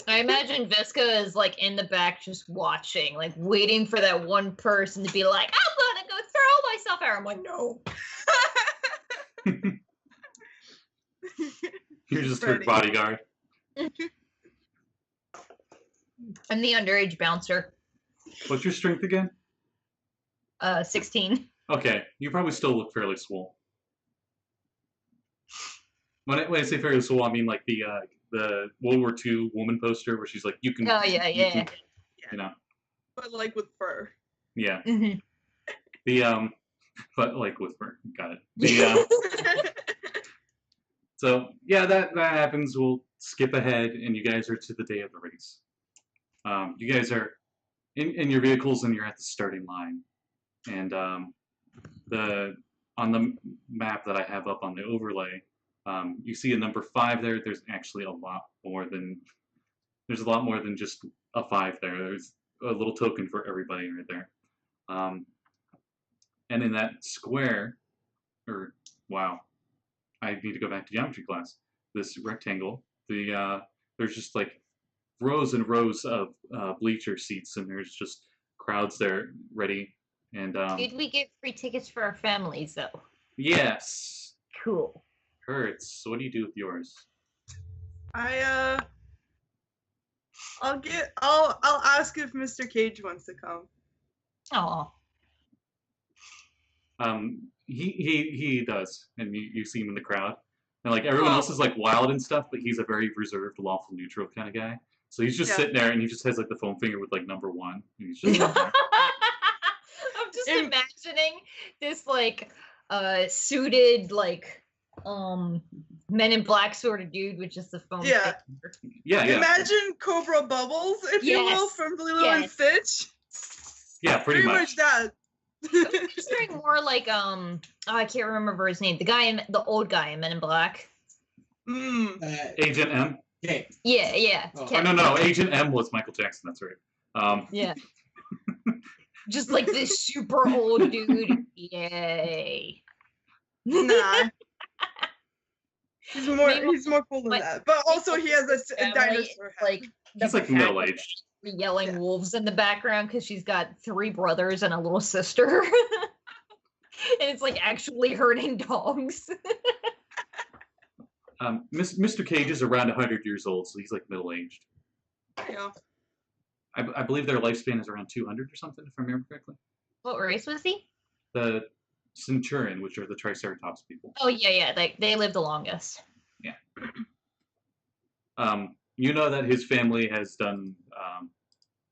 I imagine Visca is like in the back just watching, like waiting for that one person to be like, I'm gonna go throw myself. fire. I'm like, no. You're just her Ready. bodyguard. I'm the underage bouncer. What's your strength again? 16. Okay, you probably still look fairly swole. When I say fairly swole, I mean like the World War II woman poster where she's like, you can. Oh yeah, you yeah. can- you know, But like with fur. yeah. hmm The but like with her, got it. The so yeah, that happens. We'll skip ahead, and you guys are to the day of the race. You guys are in your vehicles, and you're at the starting line. And the on the map that I have up on the overlay, you see a number 5 there. There's actually a lot more than just a 5 there. There's a little token for everybody right there. And in that square, or wow, I need to go back to geometry class. This rectangle, there's just like rows and rows of bleacher seats, and there's just crowds there ready. And Did we get free tickets for our families though? yes, Cool. Hurts. What do you do with yours? I'll ask if Mr. Cage wants to come. Oh. He does, and you see him in the crowd, and like everyone else is like wild and stuff, but he's a very reserved, lawful neutral kind of guy. So he's just Yeah. sitting there, and he just has like the foam finger with like number 1, and he's just sitting there. I'm just imagining this like suited like Men in Black sort of dude with just the phone. Yeah. finger. Yeah. Imagine Cobra Bubbles, if you will, Yes. from Lilo and Yes. Stitch. Yeah, pretty much. that. I'm picturing more like I can't remember his name. The old guy in Men in Black. Agent M. Okay. Yeah. Oh, Oh, no, Agent M was Michael Jackson. That's right. Yeah. Just like this super old dude. Yay. Nah. Maybe He's more cool than my- that. But also he has a family dinosaur is, head. like the He's like pack middle of aged. yelling Yeah. wolves in the background because she's got 3 brothers and a little sister. And it's like actually hurting dogs. Mr. Cage is around 100 years old, so he's like middle aged. Yeah. I believe their lifespan is around 200 or something, if I remember correctly. What race was he? The Centurion, which are the Triceratops people. Oh yeah. They live the longest. You know that his family has done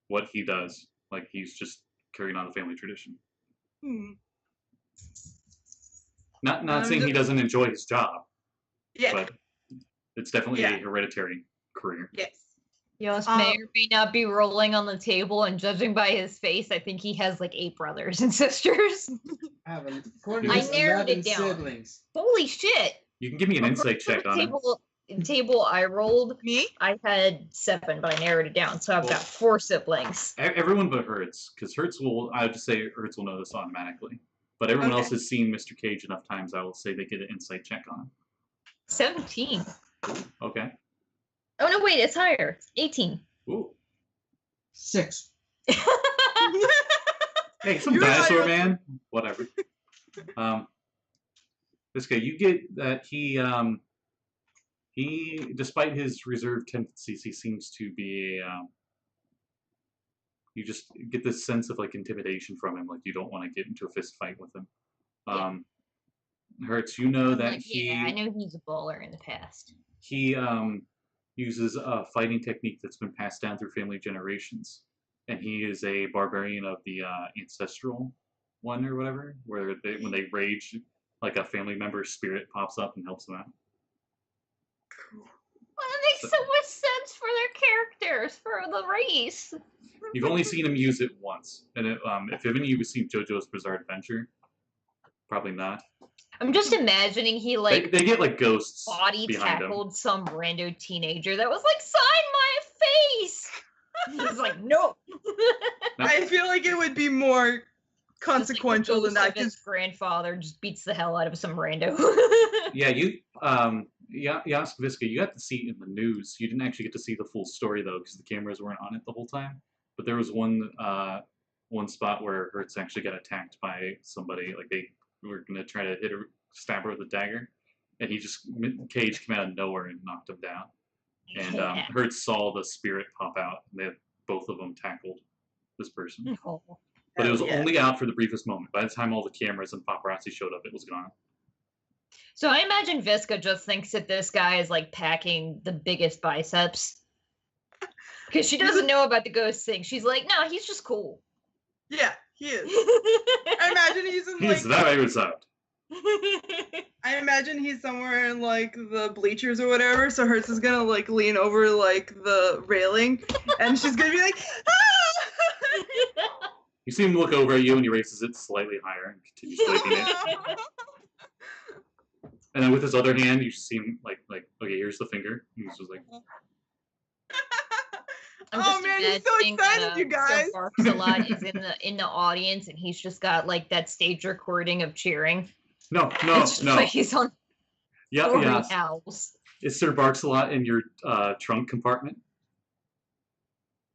what he does. Like he's just carrying on the family tradition. Hmm. Not saying he doesn't enjoy his job, Yeah. but it's definitely Yeah. a hereditary career. Yes. Yost may or may not be rolling on the table, and judging by his face, I think he has like 8 brothers and sisters. I have I narrowed it down. siblings. Holy shit! You can give me an insight check on him. Table I rolled, Me? I had 7, but I narrowed it down, so I've got 4 siblings. Everyone but Hertz, because I would just say Hertz will know this automatically. But everyone else Okay. has seen Mr. Cage enough times, I will say they get an insight check on him. 17. Okay. Oh no, wait, it's higher. 18. Ooh. 6. Hey, some You're dinosaur right. man. Whatever. This guy, you get that he, despite his reserved tendencies, he seems to be you just get this sense of like intimidation from him, like you don't want to get into a fist fight with him. Hertz, you know I'm that like, yeah, I know he's a baller in the past. he uses a fighting technique that's been passed down through family generations, and he is a barbarian of the ancestral one or whatever, where when they rage, like a family member's spirit pops up and helps them out. Well, that makes so much sense for their characters, for the race. You've only seen him use it once, and if any of you have seen JoJo's Bizarre Adventure, probably not. I'm just imagining he like They get like ghosts body behind him. tackled some rando teenager that was like, sign my face. He's like, no. I feel like it would be more consequential than that. His grandfather just beats the hell out of some rando. Yeah, Yask Viska, you got to see it in the news. You didn't actually get to see the full story though, because the cameras weren't on it the whole time. But there was one spot where Hertz actually got attacked by somebody. Like they were gonna try to stab her with a dagger, and he just Cage came out of nowhere and knocked him down. And Yeah. Hertz saw the spirit pop out, and both of them tackled this person. Oh. But it was Hell yeah. only out for the briefest moment. By the time all the cameras and paparazzi showed up, it was gone. So I imagine Visca just thinks that this guy is like packing the biggest biceps. Because she doesn't know about the ghost thing. She's like, no, he's just cool. Yeah, he is. I imagine he's in He's like. that way was out. I imagine he's somewhere in like the bleachers or whatever. So Hertz is gonna like lean over like the railing, and she's gonna be like, ah! You see him look over at you, and he raises it slightly higher and continues waving it. And then with his other hand, you see him like, okay, here's the finger. And he's just like, I'm Oh, just man, he's so imagining excited, you guys. Sir Barks-a-Lot is in the audience, and he's just got like that stage recording of cheering. no, It's just no. like he's on Yeah, Story yeah. House. Is Sir Barks-a-Lot in your trunk compartment?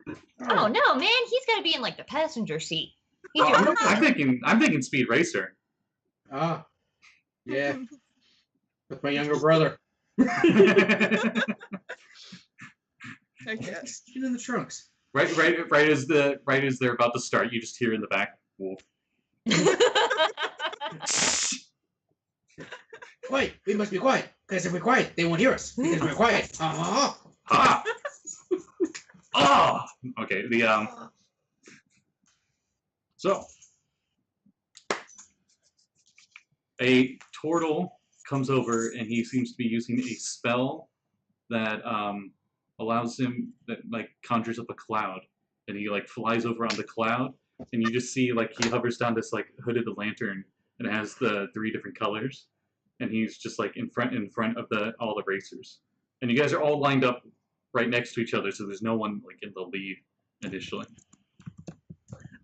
Oh no, man, he's got to be in like the passenger seat. He's Oh, your I'm thinking Speed Racer. Ah, yeah. With my younger brother. I guess. She's in the trunks. Right as they're about to start, you just hear in the back, wolf. Quiet. We must be quiet. Because if we're quiet, they won't hear us. Because we're quiet. Ah! Ah! Okay, so a turtle comes over and he seems to be using a spell that allows him that like conjures up a cloud, and he like flies over on the cloud, and you just see like he hovers down this like hooded lantern and it has the 3 different colors, and he's just like in front of all the racers, and you guys are all lined up right next to each other, so there's no one like in the lead initially.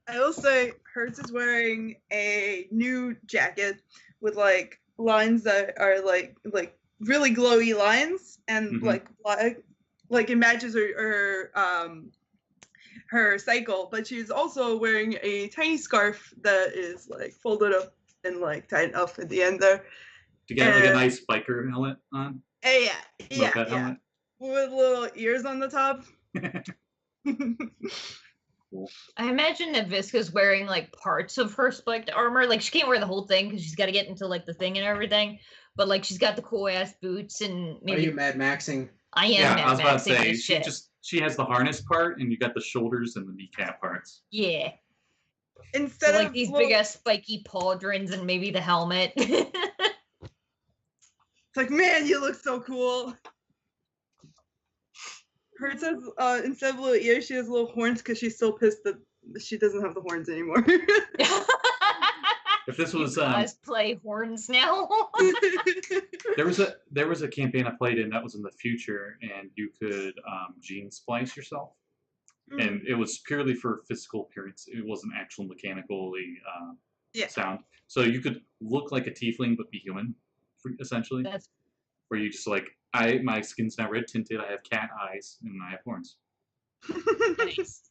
I will say Hertz is wearing a new jacket with like lines that are like really glowy lines, and Mhm. like it matches her cycle, but she's also wearing a tiny scarf that is like folded up and like tied up at the end there. Do you get like a And- nice biker helmet on? Yeah, Moped yeah, helmet? with little ears on the top. I imagine that Visca's wearing like parts of her spiked armor. Like she can't wear the whole thing because she's got to get into like the thing and everything. But like she's got the cool ass boots and Are maybe you Mad Maxing? I am. Yeah, Mad I was about to Maxing say this shit. she has the harness part, and you got the shoulders and the kneecap parts. Yeah. Instead So, like of these little- big ass spiky pauldrons and maybe the helmet. It's like, man, you look so cool. Hertz has, instead of little ears, she has little horns because she's so pissed that she doesn't have the horns anymore. If this was play horns now. there was a campaign I played in that was in the future, and you could gene splice yourself, and it was purely for physical appearance. It wasn't actual mechanically Yeah. sound. So you could look like a tiefling but be human, essentially. That's Where you just like my skin's now red tinted. I have cat eyes and I have horns. nice.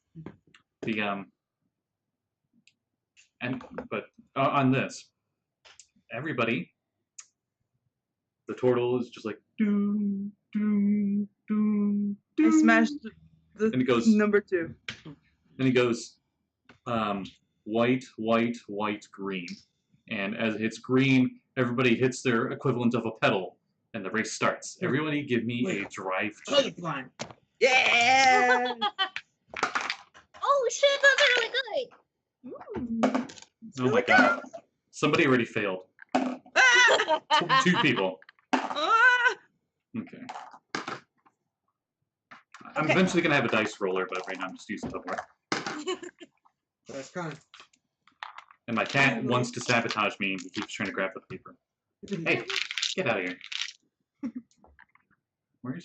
But on this, everybody, the turtle is just like doom doom doom I doom. smashed the And it goes number 2. and he goes white, white, white, green. And as it hits green, everybody hits their equivalent of a pedal, and the race starts. Everybody give me a drive check. Colorblind. Yeah! Oh shit, that's really good. Oh my god. Somebody already failed. Ah! 2 people. Ah! Okay. I'm eventually going to have a dice roller, but right now I'm just using the board. That's kind. And my cat wants to sabotage me, and he keeps trying to grab the paper. Hey, get out of here. Did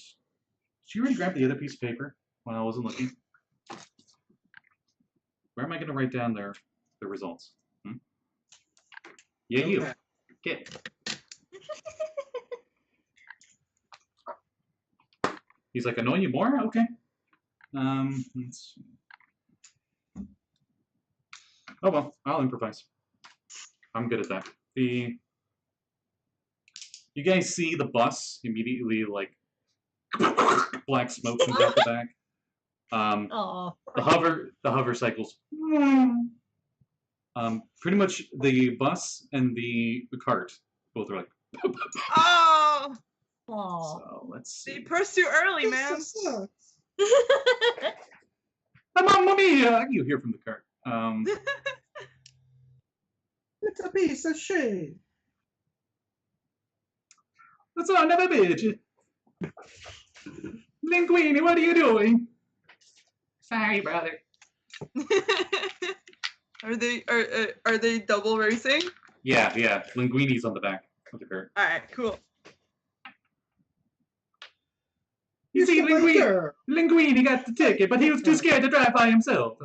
you already grab the other piece of paper when I wasn't looking? Where am I going to write down the results? Yeah, you. Okay. Get. He's like, annoy you more? Okay. Let's see. Oh well, I'll improvise. I'm good at that. You guys see the bus immediately like black smoke comes out the back. Oh. The hover cycles. Pretty much the bus and the cart both are like. Oh, Oh. So let's they see. pressed too early, man. Mamma mia! You hear from the cart. It's a piece of shit. That's on of a bitch. Linguini, what are you doing? Sorry, brother. Are they double racing? Yeah. Linguini's on the back of the cart. All right, cool. You see, Linguini got the ticket, but he was too scared to drive by himself.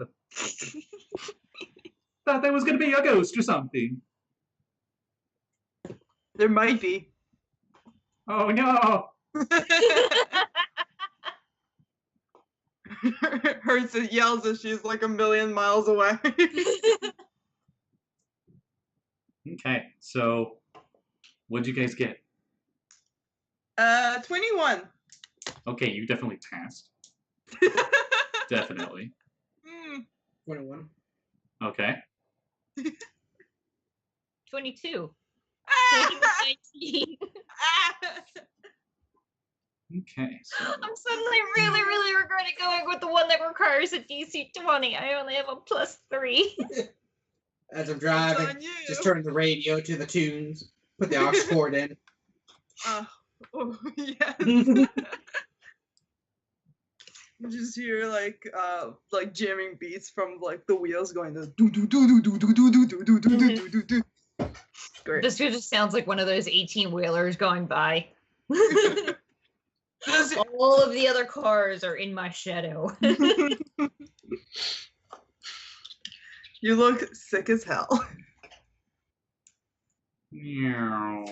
Thought there was gonna be a ghost or something. There might be. Oh no! Hurts it yells as she's like a million miles away. Okay, so what'd you guys get? 21. Okay, you definitely passed. Definitely. 21. Okay. 22. Ah! 19. Okay, so I'm suddenly really regretting going with the one that requires a DC 20. I only have a +3. As I'm It's driving, on you. just turn the radio to the tunes, put the aux cord in. Oh, yes. You just hear like jamming beats from like the wheels going to do do do do do do do do do do do do do. Great. This just sounds like one of those 18-wheelers going by. All of the other cars are in my shadow. You look sick as hell. meow.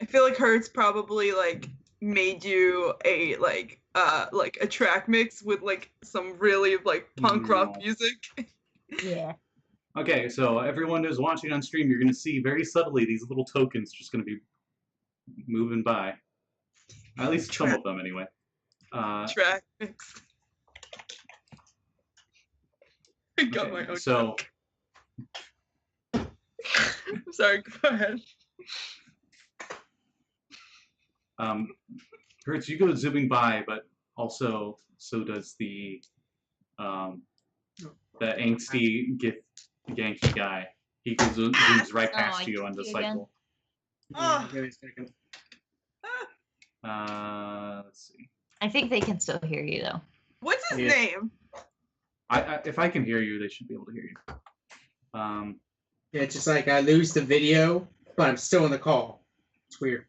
I feel like Hertz probably like made you a a track mix with like some really like punk rock No. music. Yeah. Okay, so everyone who's watching on stream, you're gonna see very subtly these little tokens just gonna be moving by. At least some of them, anyway. Track mix. I got my own. So I'm sorry, go ahead. Hertz, you go zooming by, but also so does the angsty Yankee guy. He zooms right past I you on the see again. cycle. Oh. Give me a second. Let's see. I think they can still hear you though. What's his Yeah. name? If I can hear you, they should be able to hear you. Yeah, it's just like I lose the video, but I'm still in the call. It's weird.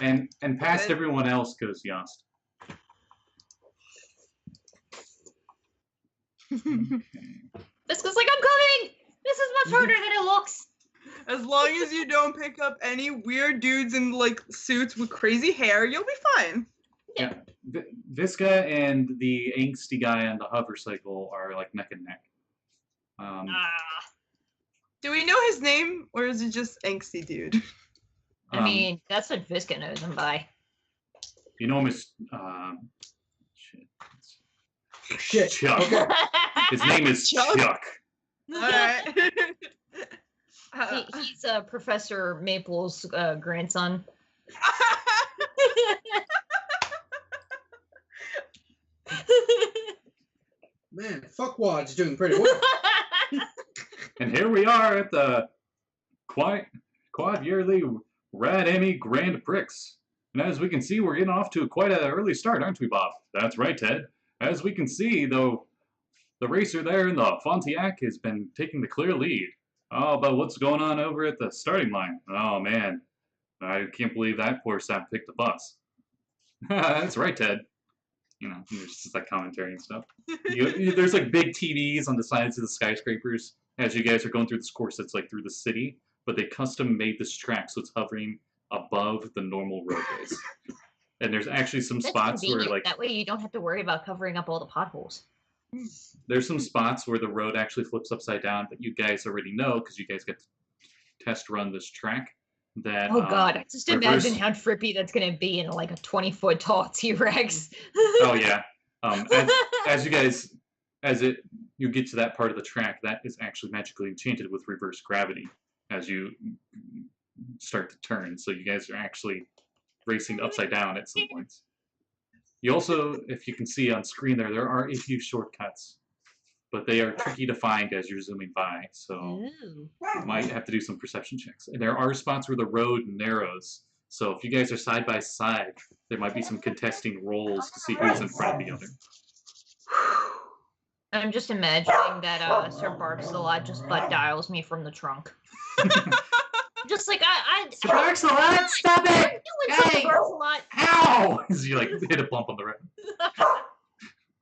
And past everyone else goes Yost. This goes like, I'm coming! This is much harder than it looks. As long as you don't pick up any weird dudes in like suits with crazy hair, you'll be fine. Yeah, Visca and the angsty guy on the hover cycle are like neck and neck. Do we know his name, or is it just angsty dude? I mean, that's what Visca knows him by. You know him as Shit. Chuck. Okay. His name is Chuck? Chuck. All right. He's Professor Maple's grandson. Man, fuckwad's doing pretty well. And here we are at the quad yearly Rad Emmy Grand Prix. And as we can see, we're getting off to quite an early start, aren't we, Bob? That's right, Ted. As we can see, though, the racer there in the Pontiac has been taking the clear lead. Oh, but what's going on over at the starting line? Oh, man. I can't believe that poor sap picked the bus. That's right, Ted. You know, there's just like commentary and stuff. There's like big TVs on the sides of the skyscrapers as you guys are going through this course that's like through the city, but they custom made this track so it's hovering above the normal roadways. And there's actually some That's spots where convenient. like That way you don't have to worry about covering up all the potholes. there's some spots where the road actually flips upside down, but you guys already know because you guys get to test run this track. That Oh god, I just imagine Reverse- how trippy that's gonna be in like a 20-foot tall T-Rex. Oh yeah. As you guys, you get to that part of the track, that is actually magically enchanted with reverse gravity as you start to turn. So you guys are actually racing upside down at some points. You also, if you can see on screen there are a few shortcuts, but they are tricky to find as you're zooming by. So Ooh. you might have to do some perception checks. And there are spots where the road narrows. So if you guys are side by side, there might be some contesting rolls to see who's in front of the other. I'm just imagining that Sir Barks-the-Lot just butt dials me from the trunk. Just like Sir Barks-the-Lot, stop it! I'm doing Sir Hey! Barks-the-Lot. Ow! As you like hit a bump on the road.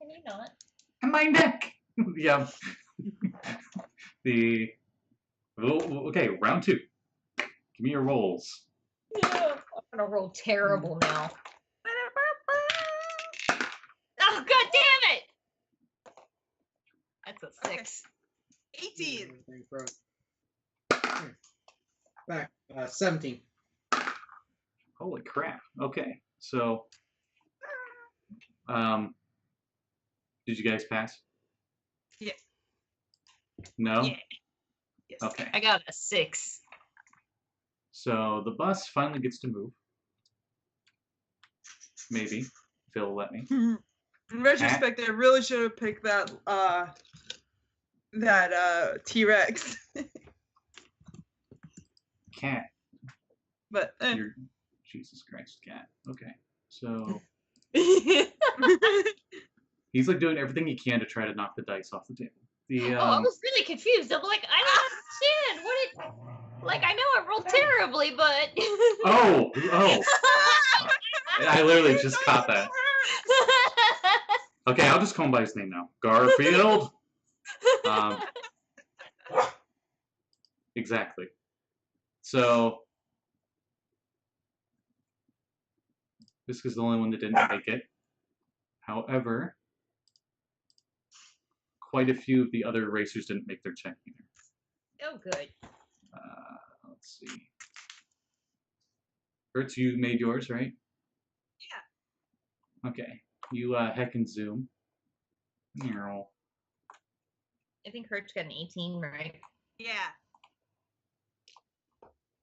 Can you not? And my neck! Yeah. Okay, round 2. Give me your rolls. Yeah, I'm gonna roll terrible now. Oh god damn it! That's a 6. 18. Back 17. Holy crap. Okay, so did you guys pass? Yeah. No? Yeah. Yes. Okay. I got a 6. So the bus finally gets to move. Maybe. If it'll let me. In retrospect, I really should have picked that T-Rex. Cat. But You're Jesus Christ, cat. Okay. So he's like doing everything he can to try to knock the dice off the table. The I was really confused. I'm like, I don't understand. Like, I know I rolled terribly, but. Oh. I literally just caught that. Okay, I'll just call him by his name now. Garfield. Exactly. So this is the only one that didn't make it. However, quite a few of the other racers didn't make their check either. Oh, good. Let's see. Hertz, you made yours, right? Yeah. Okay. You heck and zoom. I think Hertz got an 18, right? yeah.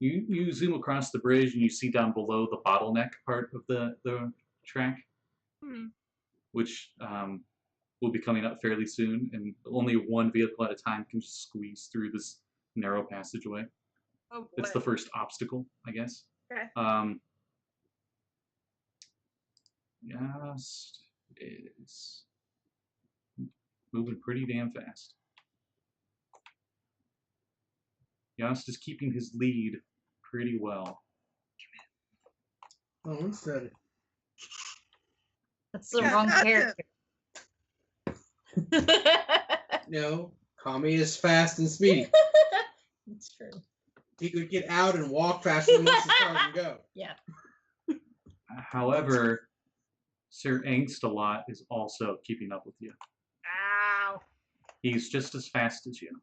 You zoom across the bridge and you see down below the bottleneck part of the track, which will be coming up fairly soon, and only one vehicle at a time can just squeeze through this narrow passageway. Oh boy. It's the first obstacle, I guess. Okay. Yost is moving pretty damn fast. Yost is keeping his lead pretty well. Oh, instead. That's the Yeah, wrong that's character. No, Kami is fast and speedy. That's true. He could get out and walk faster than most of the cars can go. Yeah. However, Sir Angst-a-Lot is also keeping up with you. Ow. He's just as fast as you.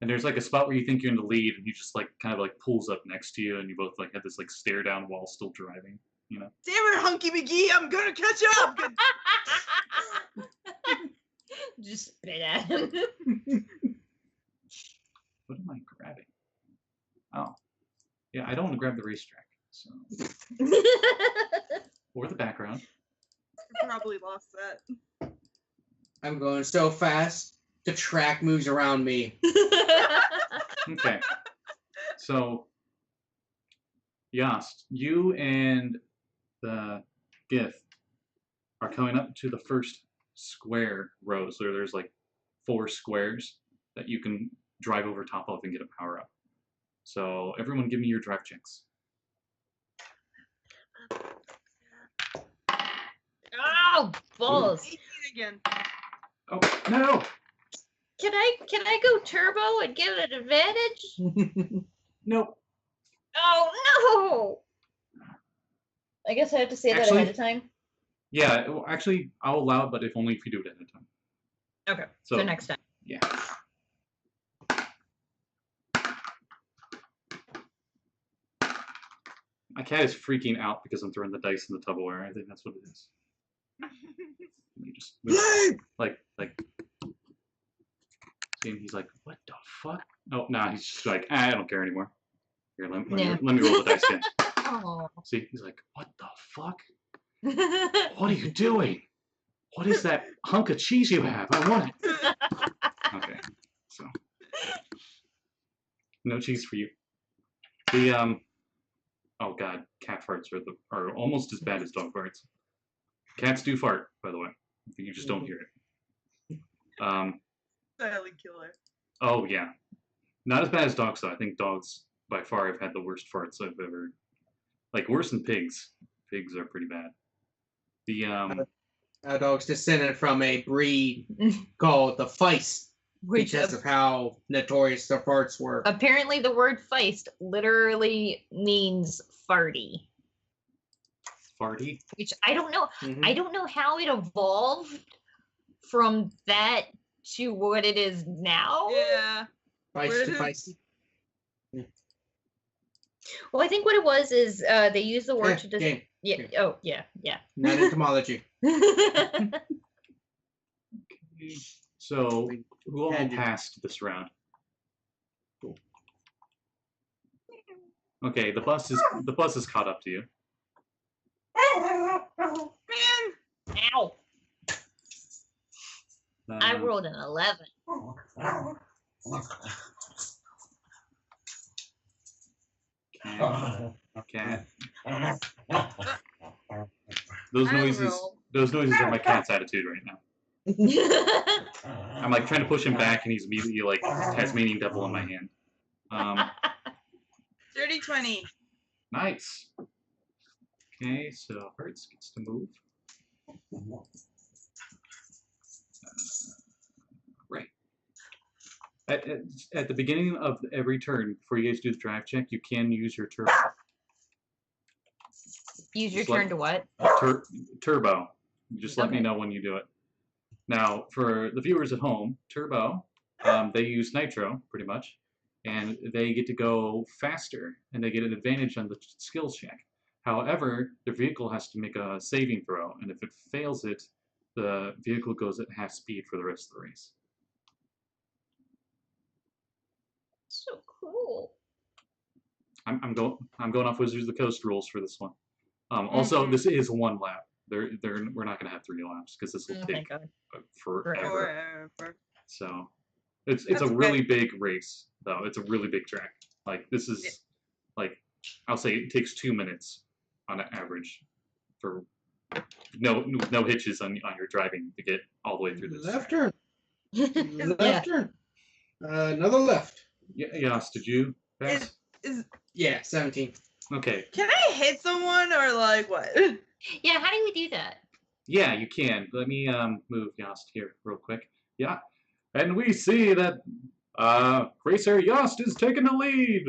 And there's like a spot where you think you're in the lead, and he just like kind of like pulls up next to you, and you both like have this like stare down while still driving. You know. Damn it, Hunky McGee! I'm gonna catch up. Just spit at him. What am I grabbing? Oh, yeah. I don't want to grab the racetrack, so or the background. I probably lost that. I'm going so fast, the track moves around me. Okay. So, Yost, you and the Gith are coming up to the first square row. So there's like 4 squares that you can drive over top of and get a power up. So everyone give me your drive checks. Oh, balls. 18 again. Oh, no! Can I go turbo and get an advantage? Nope. Oh no! I guess I have to say that ahead of time. Yeah, well, actually, I'll allow it, but if only if you do it ahead of time. Okay. So next time. Yeah. My cat is freaking out because I'm throwing the dice in the Tupperware. I think that's what it is. You just like. See, and he's like, "What the fuck?" Oh, nah, he's just like, I don't care anymore. Here, let me roll the dice again. Oh. See, he's like, "What the fuck? What are you doing? What is that hunk of cheese you have? I want it." Okay, so no cheese for you. The oh god, cat farts are almost as bad as dog farts. Cats do fart, by the way. You just don't hear it. Silent killer. Oh yeah, not as bad as dogs though. I think dogs by far have had the worst farts I've ever, like worse than pigs. Pigs are pretty bad. The Our dog's descended from a breed called the Feist, Which because of how notorious their farts were. apparently the word feist literally means farty. farty. Which I don't know. Mhm. I don't know how it evolved from that to what it is now. Yeah. Feist Where to did- feisty. Well, I think what it was is they use the word to just Game. yeah. game. Oh yeah, yeah. Not entomology. So who all Andrew. passed this round? Okay, the bus is caught up to you. Man. Ow! I Um, rolled an 11. cat. Those I noises. rolled. Those noises are my cat's attitude right now. I'm like trying to push him back, and he's immediately like Tasmanian devil in my hand. 30-20. Nice. Okay, so Hertz gets to move. Right. At the beginning of every turn, before you guys do the drive check, you can use your turbo. Use your Just let- turn to what? Turbo. Just let me Okay. know when you do it. Now, for the viewers at home, Turbo, they use Nitro, pretty much, and they get to go faster, and they get an advantage on the skills check. However, their vehicle has to make a saving throw, and if it fails it, the vehicle goes at half speed for the rest of the race. So cool. I'm going off Wizards of the Coast rules for this one. Also, Mhm. this is one lap. We're not going to have 3 laps because this will Oh, take thank God. forever. Forever. So it's That's a okay. really big race, though. It's a really big track. Like this is like I'll say it takes 2 minutes on an average for no hitches on your driving to get all the way through this. Left turn. Yeah. Left turn. Another left. Yas, did you pass? Yeah, 17. Okay. Can I hit someone or like what? Yeah, how do we do that? Yeah, you can. Let me move Yost here real quick. Yeah. And we see that Racer Yost is taking the lead,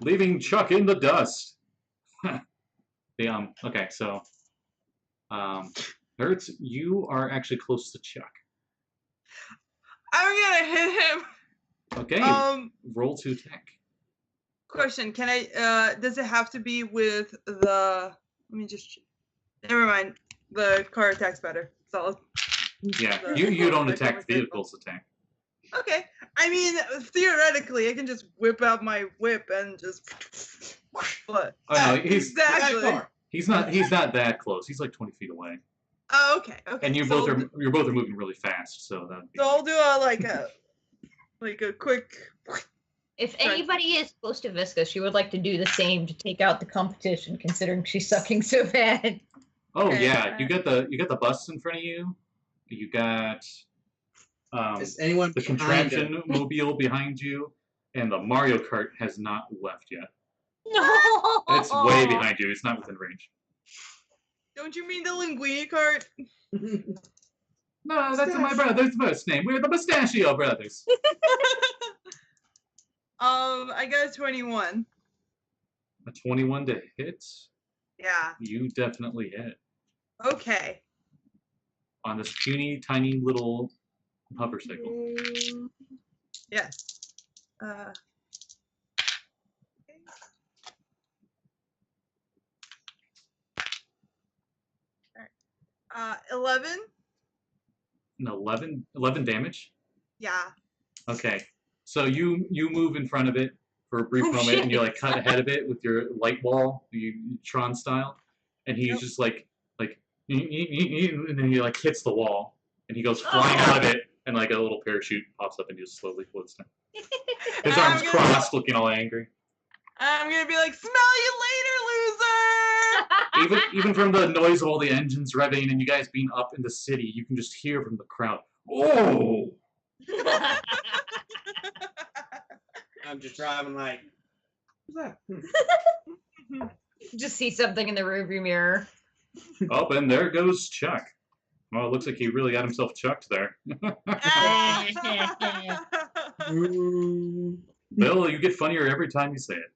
leaving Chuck in the dust. Okay, so Hertz, you are actually close to Chuck. I'm gonna hit him. Okay, roll to attack. Question: Can I? Does it have to be with the? Let me just. Never mind. The car attacks better. Solid. Yeah, The- you don't the attack, the conversation. vehicles attack. Okay. I mean, theoretically, I can just whip out my whip and just. But. Oh no, Exactly. That far. he's not that close. He's like 20 feet away. Oh, okay. Okay. And you're so both are moving really fast, so that. So I'll do a quick. If Sorry. anybody is close to Visca, she would like to do the same to take out the competition, considering she's sucking so bad. Oh Okay, yeah, you got the bus in front of you. You got Is anyone the behind contraption him? mobile behind you, and the Mario Kart has not left yet. No, It's way behind you. It's not within range. Don't you mean the linguine cart? No, that's my brother's first name. We're the Pistachio Brothers. I got a 21. A 21 to hit. Yeah. You definitely hit Okay. on this puny, tiny little hover cycle. Yes. 11. An 11 damage. Yeah. Okay, so you move in front of it for a brief Oh, moment, and you shit. like cut ahead of it with your light wall, Tron style, and he's Yep. just like, and then he like hits the wall, and he goes flying out of it, and like a little parachute pops up and just slowly floats down. His I'm arms gonna- crossed, looking all angry. I'm gonna be like, smell you later, loser! Even from the noise of all the engines revving and you guys being up in the city, you can just hear from the crowd, "Oh!" I'm just driving like, what's that? Just see something in the rearview mirror. Up and there goes Chuck. Well, it looks like he really got himself chucked there. Ooh. Bill, you get funnier every time you say it.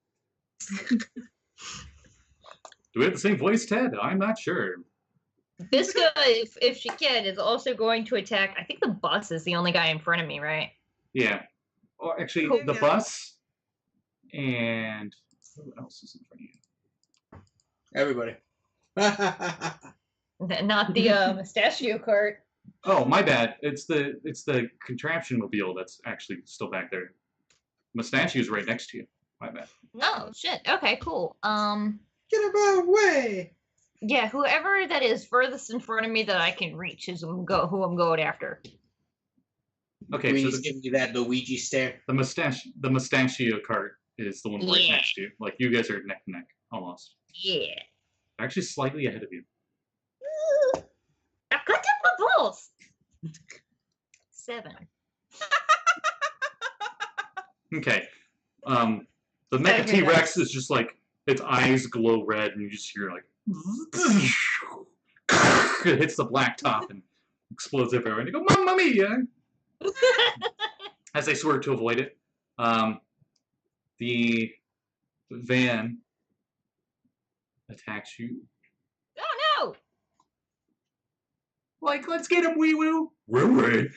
Do we have the same voice, Ted? I'm not sure. Visca, if she can, is also going to attack. I think the bus is the only guy in front of me, right? Yeah. Or actually, Cool. the Yeah. bus and who else is in front of you? Everybody. Not the mustachio cart. Oh, my bad. It's the contraption mobile that's actually still back there. Mustachio's right next to you. My bad. Oh shit. Okay, cool. Get out of the way. Yeah, whoever that is furthest in front of me that I can reach is who I'm going after. Okay, We so need to give you that Luigi stare. the mustachio cart is the one right Yeah. next to you. Like you guys are neck to neck almost. Yeah. Actually, slightly ahead of you. I've got my balls. 7. Okay. The mecha Okay, T-Rex is just like its eyes glow red, and you just hear like it hits the black top and explodes everywhere, and you go, "Mamma mia!" As they swerve to avoid it. The van attacks you. Oh Like, let's get him, wee woo. Wee wee.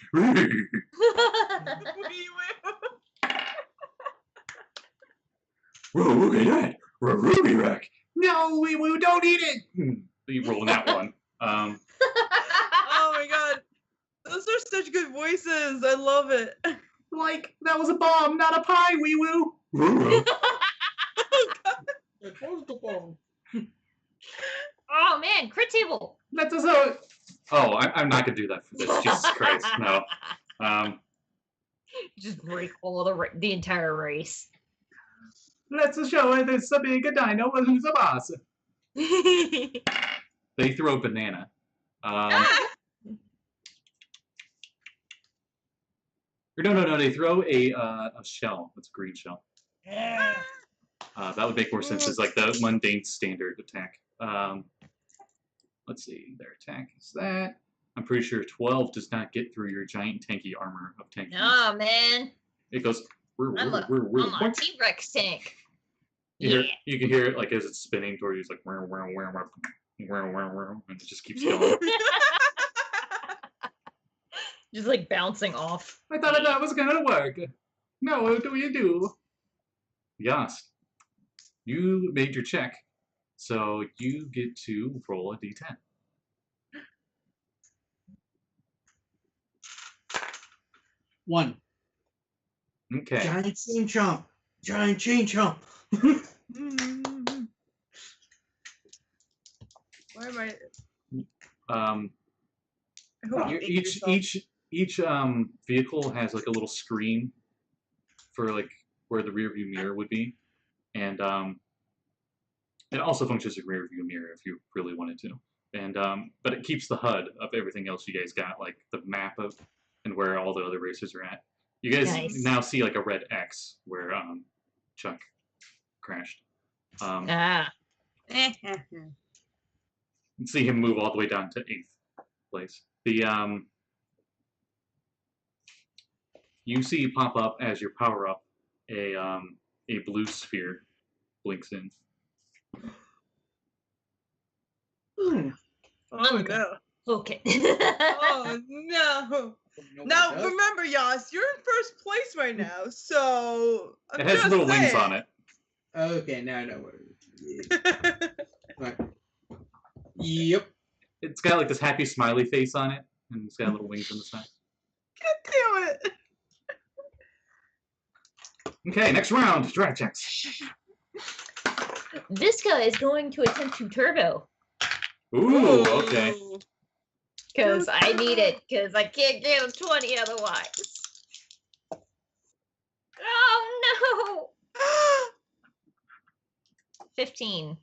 Whoa, look at that! We're a ruby wreck. No, wee woo, don't eat it. You roll that one. no! Oh my god. Those are such good voices. I love it. Like that was a bomb, not a pie, wee woo. Oh man, crit table. Let us know. Oh, I'm not gonna do that for this. Jesus Christ, no. Just break all the entire race. Let's show it. It's a big dino. Who's the boss? They throw a banana. Or no. They throw a shell. It's a green shell. That would make more sense as like the mundane standard attack. Let's see. Their attack is that. I'm pretty sure 12 does not get through your giant tanky armor of tank. Nah, man. It goes. I'm a boink. T-Rex tank. You, Yeah. you can hear it like as it's spinning toward you. It's like and it just keeps going. Just like bouncing off. I thought that was gonna work. No, what do you do? Yes. You made your check, so you get to roll a d10. One. Okay. Giant chain chomp. Giant chain chomp. Why am I? Um, I hope you ate yourself. each vehicle has like a little screen for like where the rear view mirror would be, and it also functions as a rear view mirror if you really wanted to. And but it keeps the HUD of everything else you guys got, like the map of and where all the other racers are at. You guys Nice. now see like a red X where Chuck crashed. Eh. You see him move all the way down to 8th place. The you see pop up as your power up a blue sphere blinks in. Oh no. Okay. Oh no. Now remember, Yas, you're in first place right now, so I'm It has just little wings saying. on it. Okay, now I know what it is. Right. Yep. It's got like this happy smiley face on it, and it's got little wings on the side. God damn it. Okay, next round. Drag checks. This guy is going to attempt to turbo Ooh, okay. because I need it because I can't get a 20 otherwise. Oh no! 15.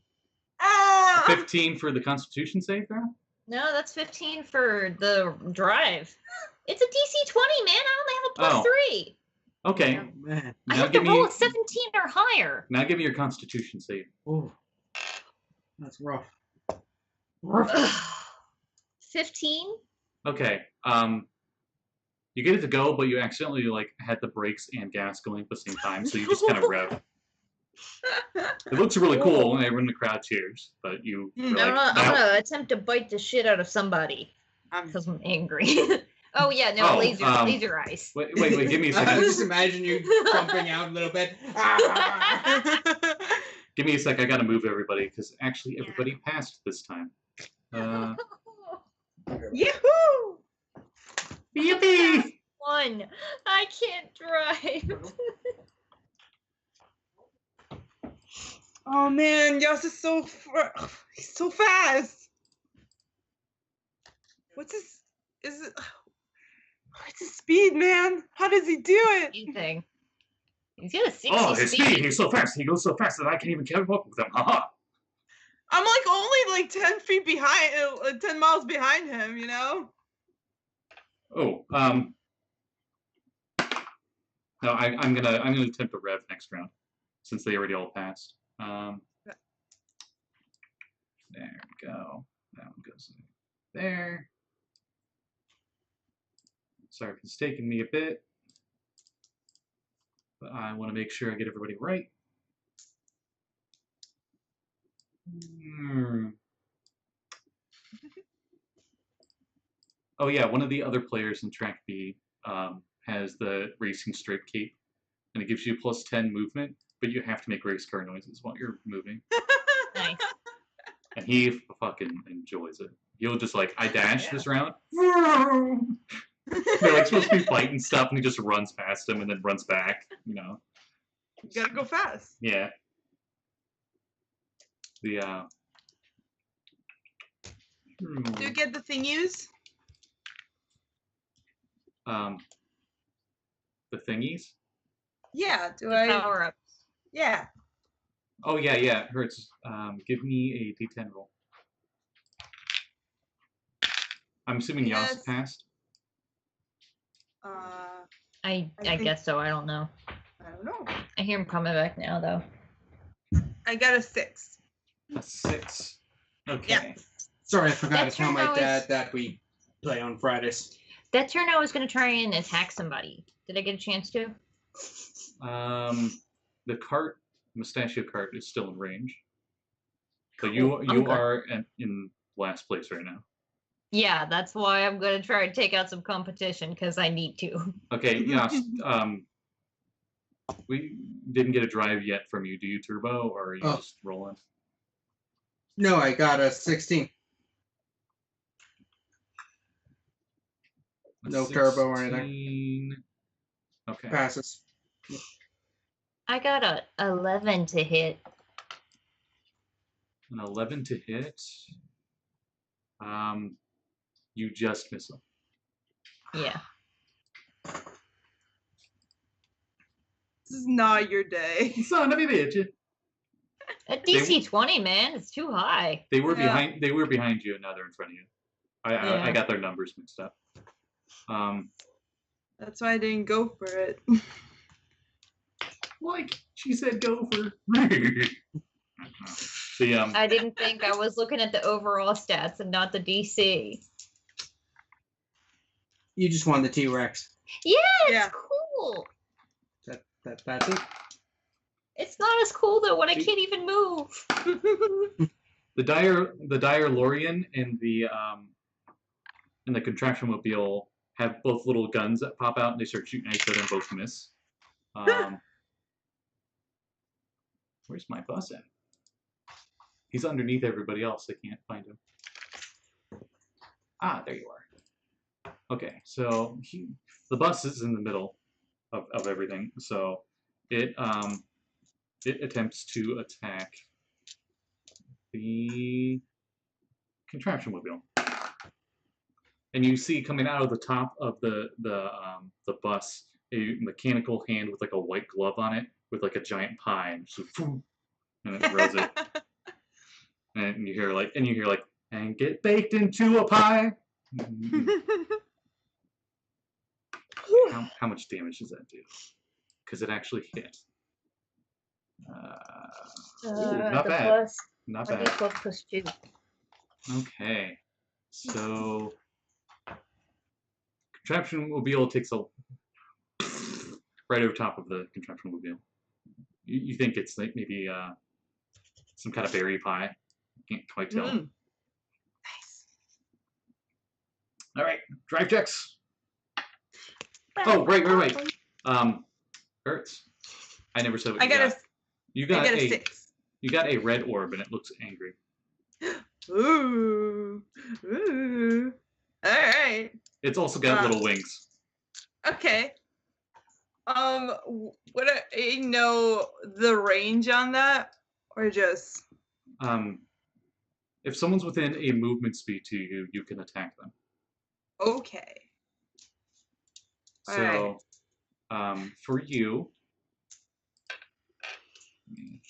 Ah! 15 for the Constitution save throw? No, that's 15 for the drive. It's a DC 20, man. I only have a plus Oh. 3. Okay. Oh, man. I Now have to give roll me a 17 or higher. now give me your Constitution save. Oh, that's rough. 15? Okay. You get it to go, but you accidentally like had the brakes and gas going at the same time, so you just kind of rev. It looks really cool, and everyone in the crowd cheers. But you were like, I'm "Nope." gonna attempt to bite the shit out of somebody because I'm angry. Oh yeah, no, Oh, laser eyes. Wait, give me a I second. just imagine you jumping out a little bit. Give me a sec. I gotta move everybody because actually everybody passed this time. Yahoo! Yippee! One. I can't drive. Oh man, Yas is he's so fast. What's his what's his speed, man? How does he do it? Anything. He's got a 60 Oh, his speed. speed! He's so fast. He goes so fast that I can't even keep up with him. Haha. I'm like only like 10 feet behind, 10 miles behind him, you know? Oh, no, I'm gonna attempt a rev next round, since they already all passed. There we go. That one goes there. Sorry if it's taking me a bit, but I want to make sure I get everybody right. Oh yeah, one of the other players in Track B has the racing stripe cape, and it gives you plus 10 movement, but you have to make race car noises while you're moving. Nice. And he fucking enjoys it. He'll just like, I dash this round. They're like supposed to be fighting stuff, and he just runs past him and then runs back. You know. You gotta go fast. Yeah. The Do you get the thingies? the thingies. Yeah, do The I? power ups. Yeah. Oh yeah, it hurts. Give me a D10 roll. I'm assuming Yas Yes. passed. I think- guess so. I don't know. I don't know. I hear him coming back now, though. I got a 6. A 6. Okay. Yeah. Sorry, I forgot That to tell turn my I was- dad that we play on Fridays. That turn I was going to try and attack somebody. Did I get a chance to? The cart, Mustachio cart, is still in range. But Cool. you I'm good. are in last place right now. Yeah, that's why I'm going to try and take out some competition, because I need to. Okay, Yas, we didn't get a drive yet from you. Do you turbo, or are you Oh. just rolling? No, I got a 16. No turbo or anything. 16. Okay. Passes. I got a 11 to hit. An 11 to hit. You just miss him. Yeah. This is not your day. Son of a bitch. A DC 20, man. It's too high. They were Yeah. behind. They were behind you, and now they're in front of you. I Yeah. got their numbers mixed up. That's why I didn't go for it. Like she said, go for. The I didn't think I was looking at the overall stats and not the DC. You just won the T-Rex. Yeah, it's Yeah. cool. That's it. It's not as cool though when I See- can't even move. the dire Lorian and the contraption mobile have both little guns that pop out and they start shooting at each other and both miss. Where's my bus at? He's underneath everybody else. I can't find him. Ah, there you are. Okay, so the bus is in the middle of everything, so it attempts to attack the contraption mobile. And you see coming out of the top of the bus a mechanical hand with like a white glove on it with like a giant pie, and, just, and it throws it. And you hear like and get baked into a pie. How much damage does that do? Because it actually hit. Not the bad. Plus, Not maybe bad. 12 plus 2. Okay. So contraption mobile takes a right over top of the contraption mobile. You think it's like maybe some kind of berry pie? Can't quite tell. Nice. All right, drive checks. Oh, right. Hurts. I never said what you got. You got I got a 6. You got a red orb, and it looks angry. Ooh. All right. It's also got little wings. Okay. Would I know the range on that, or just? If someone's within a movement speed to you, you can attack them. Okay. So, for you,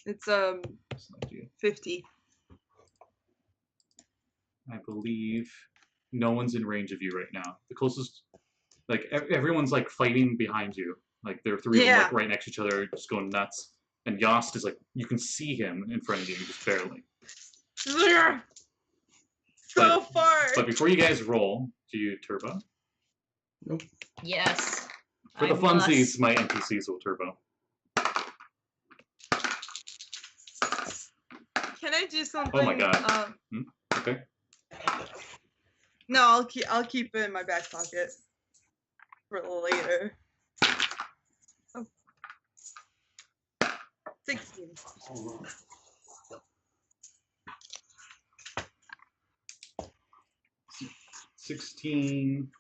It's select you. 50. I believe no one's in range of you right now. The closest, like everyone's like fighting behind you. Like there are three of them like right next to each other, just going nuts. And Yost is like you can see him in front of you, just barely. So far. But before you guys roll, do you turbo? Nope. Yes. For the funsies, my NPCs will turbo. Can I do something? Oh my god. Okay. No, I'll keep it in my back pocket for later. Oh. 16. 16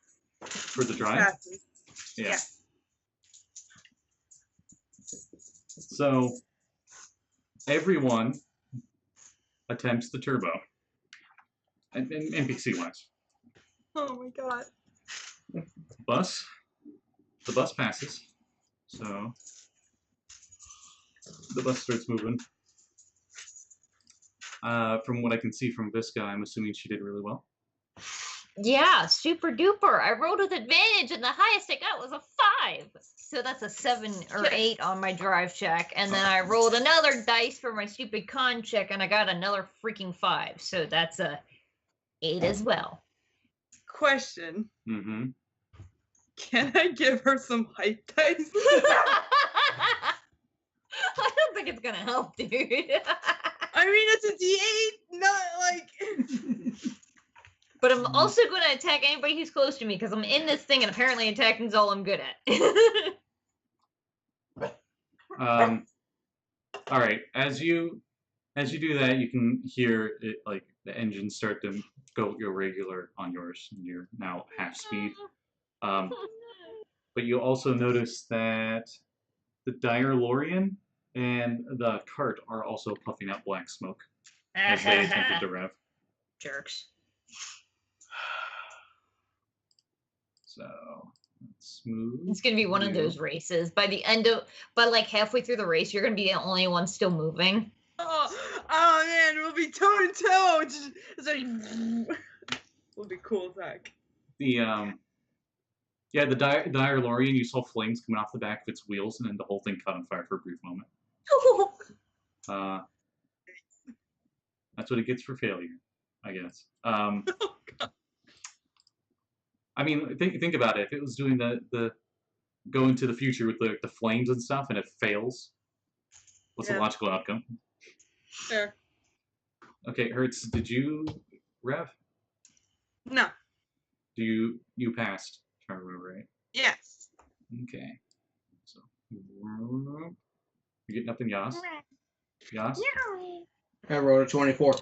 for the drive? Passes. Yeah. So everyone attempts the turbo. And NPC wise. Oh my god. The bus passes. So the bus starts moving. From what I can see from Visca, I'm assuming she did really well. Yeah, super duper. I rolled with advantage, and the highest I got was a 5. So that's a 7 or 8 on my drive check. And then I rolled another dice for my stupid con check, and I got another freaking 5. So that's a 8 as well. Question. Mm-hmm. Can I give her some hype dice? I don't think it's gonna help, dude. I mean, it's a D8, not like. But I'm also going to attack anybody who's close to me because I'm in this thing, and apparently attacking is all I'm good at. All right. As you do that, you can hear it like the engines start to go regular on yours. And you're now half speed. But you also notice that the Dire Lorian and the cart are also puffing out black smoke as they attempted to rev. Jerks. So let's move. It's gonna be one of those races. By like halfway through the race, you're gonna be the only one still moving. Oh man, we'll be toe to toe. It's like, will be cool, Zach. The the Dire Lorian, you saw flames coming off the back of its wheels, and then the whole thing caught on fire for a brief moment. That's what it gets for failure, I guess. I mean, think about it. If it was doing the go into the future with the flames and stuff, and it fails, what's the logical outcome? Sure. Okay, Hertz, did you rev? No. You passed, if I remember right. Yes. Okay. So you're getting up in Yas? Yas? I rolled a 24.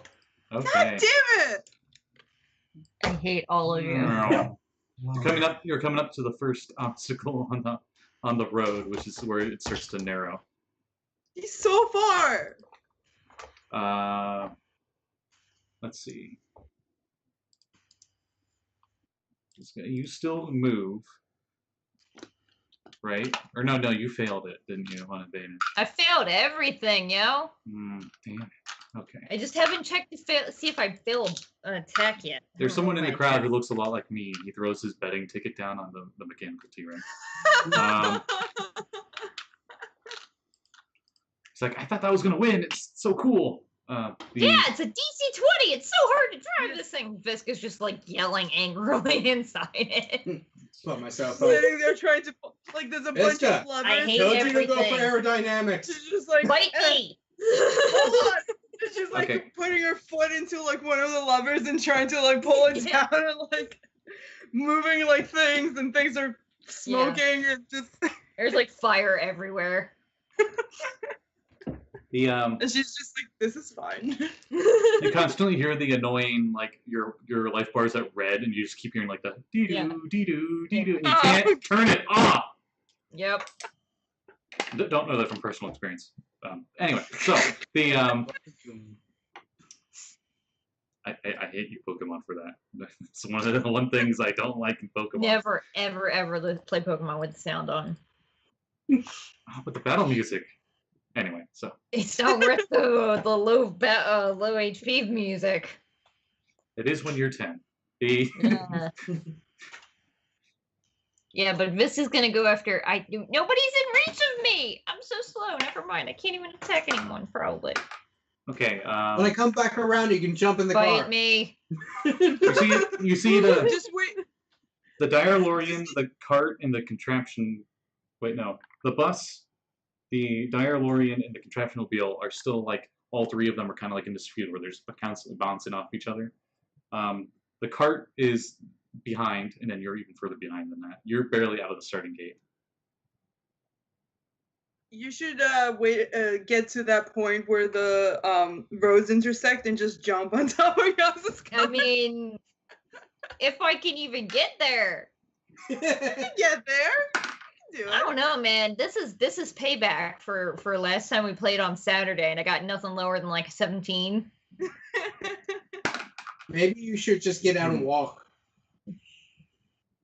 Okay. God damn it! I hate all of you. You're coming up to the first obstacle on the road, which is where it starts to narrow. He's so far. Let's see. You still move, right? Or no, you failed it, didn't you, on advantage? I failed everything, yo. Damn it. Okay. I just haven't checked to see if I failed an attack yet. There's someone in the crowd who looks a lot like me. He throws his betting ticket down on the mechanical T-Rex. He's like, I thought that was gonna win. It's so cool. Yeah, it's a DC-20. It's so hard to drive this thing. Visca's just like yelling angrily inside it. Put myself Like, up. they're trying to like. There's a bunch Visca, of levers. I hate Told you to go for everything. aerodynamics. She's just like Bite me! Hold on. She's like Okay. putting her foot into like one of the levers and trying to like pull it Yeah. down and like moving like things and things are smoking and just There's like fire everywhere. The and she's just like, this is fine. you constantly hear the annoying like your life bar is at red, and you just keep hearing like the dee doo Yeah. dee doo dee doo. And you Oh. can't turn it off. Yep. Don't know that from personal experience. Anyway, so the I hate you, Pokemon, for that. It's one of the one things I don't like in Pokemon. Never, ever, ever play Pokemon with the sound on. With the battle music. Anyway, so It's not worth the low HP music. it is when you're 10. The Yeah. Yeah, but Visca's gonna go after. Nobody's in reach of me. I'm so slow. Never mind. I can't even attack anyone. Probably. okay. When I come back around, you can jump in the Bite car. me. You see the Just wait. Diarlorian, the cart, and the contraption. Wait, no, the bus, the Diarlorian, and the contraption mobile are still like all three of them are kind of like in dispute where there's constantly bouncing off each other. The cart is behind, and then you're even further behind than that. You're barely out of the starting gate. You should wait. Get to that point where the roads intersect and just jump on top of Yas's car. I mean, if I can even get there. Get there. You can do I it. don't know, man. This is payback for last time we played on Saturday, and I got nothing lower than like 17. Maybe you should just get out and walk.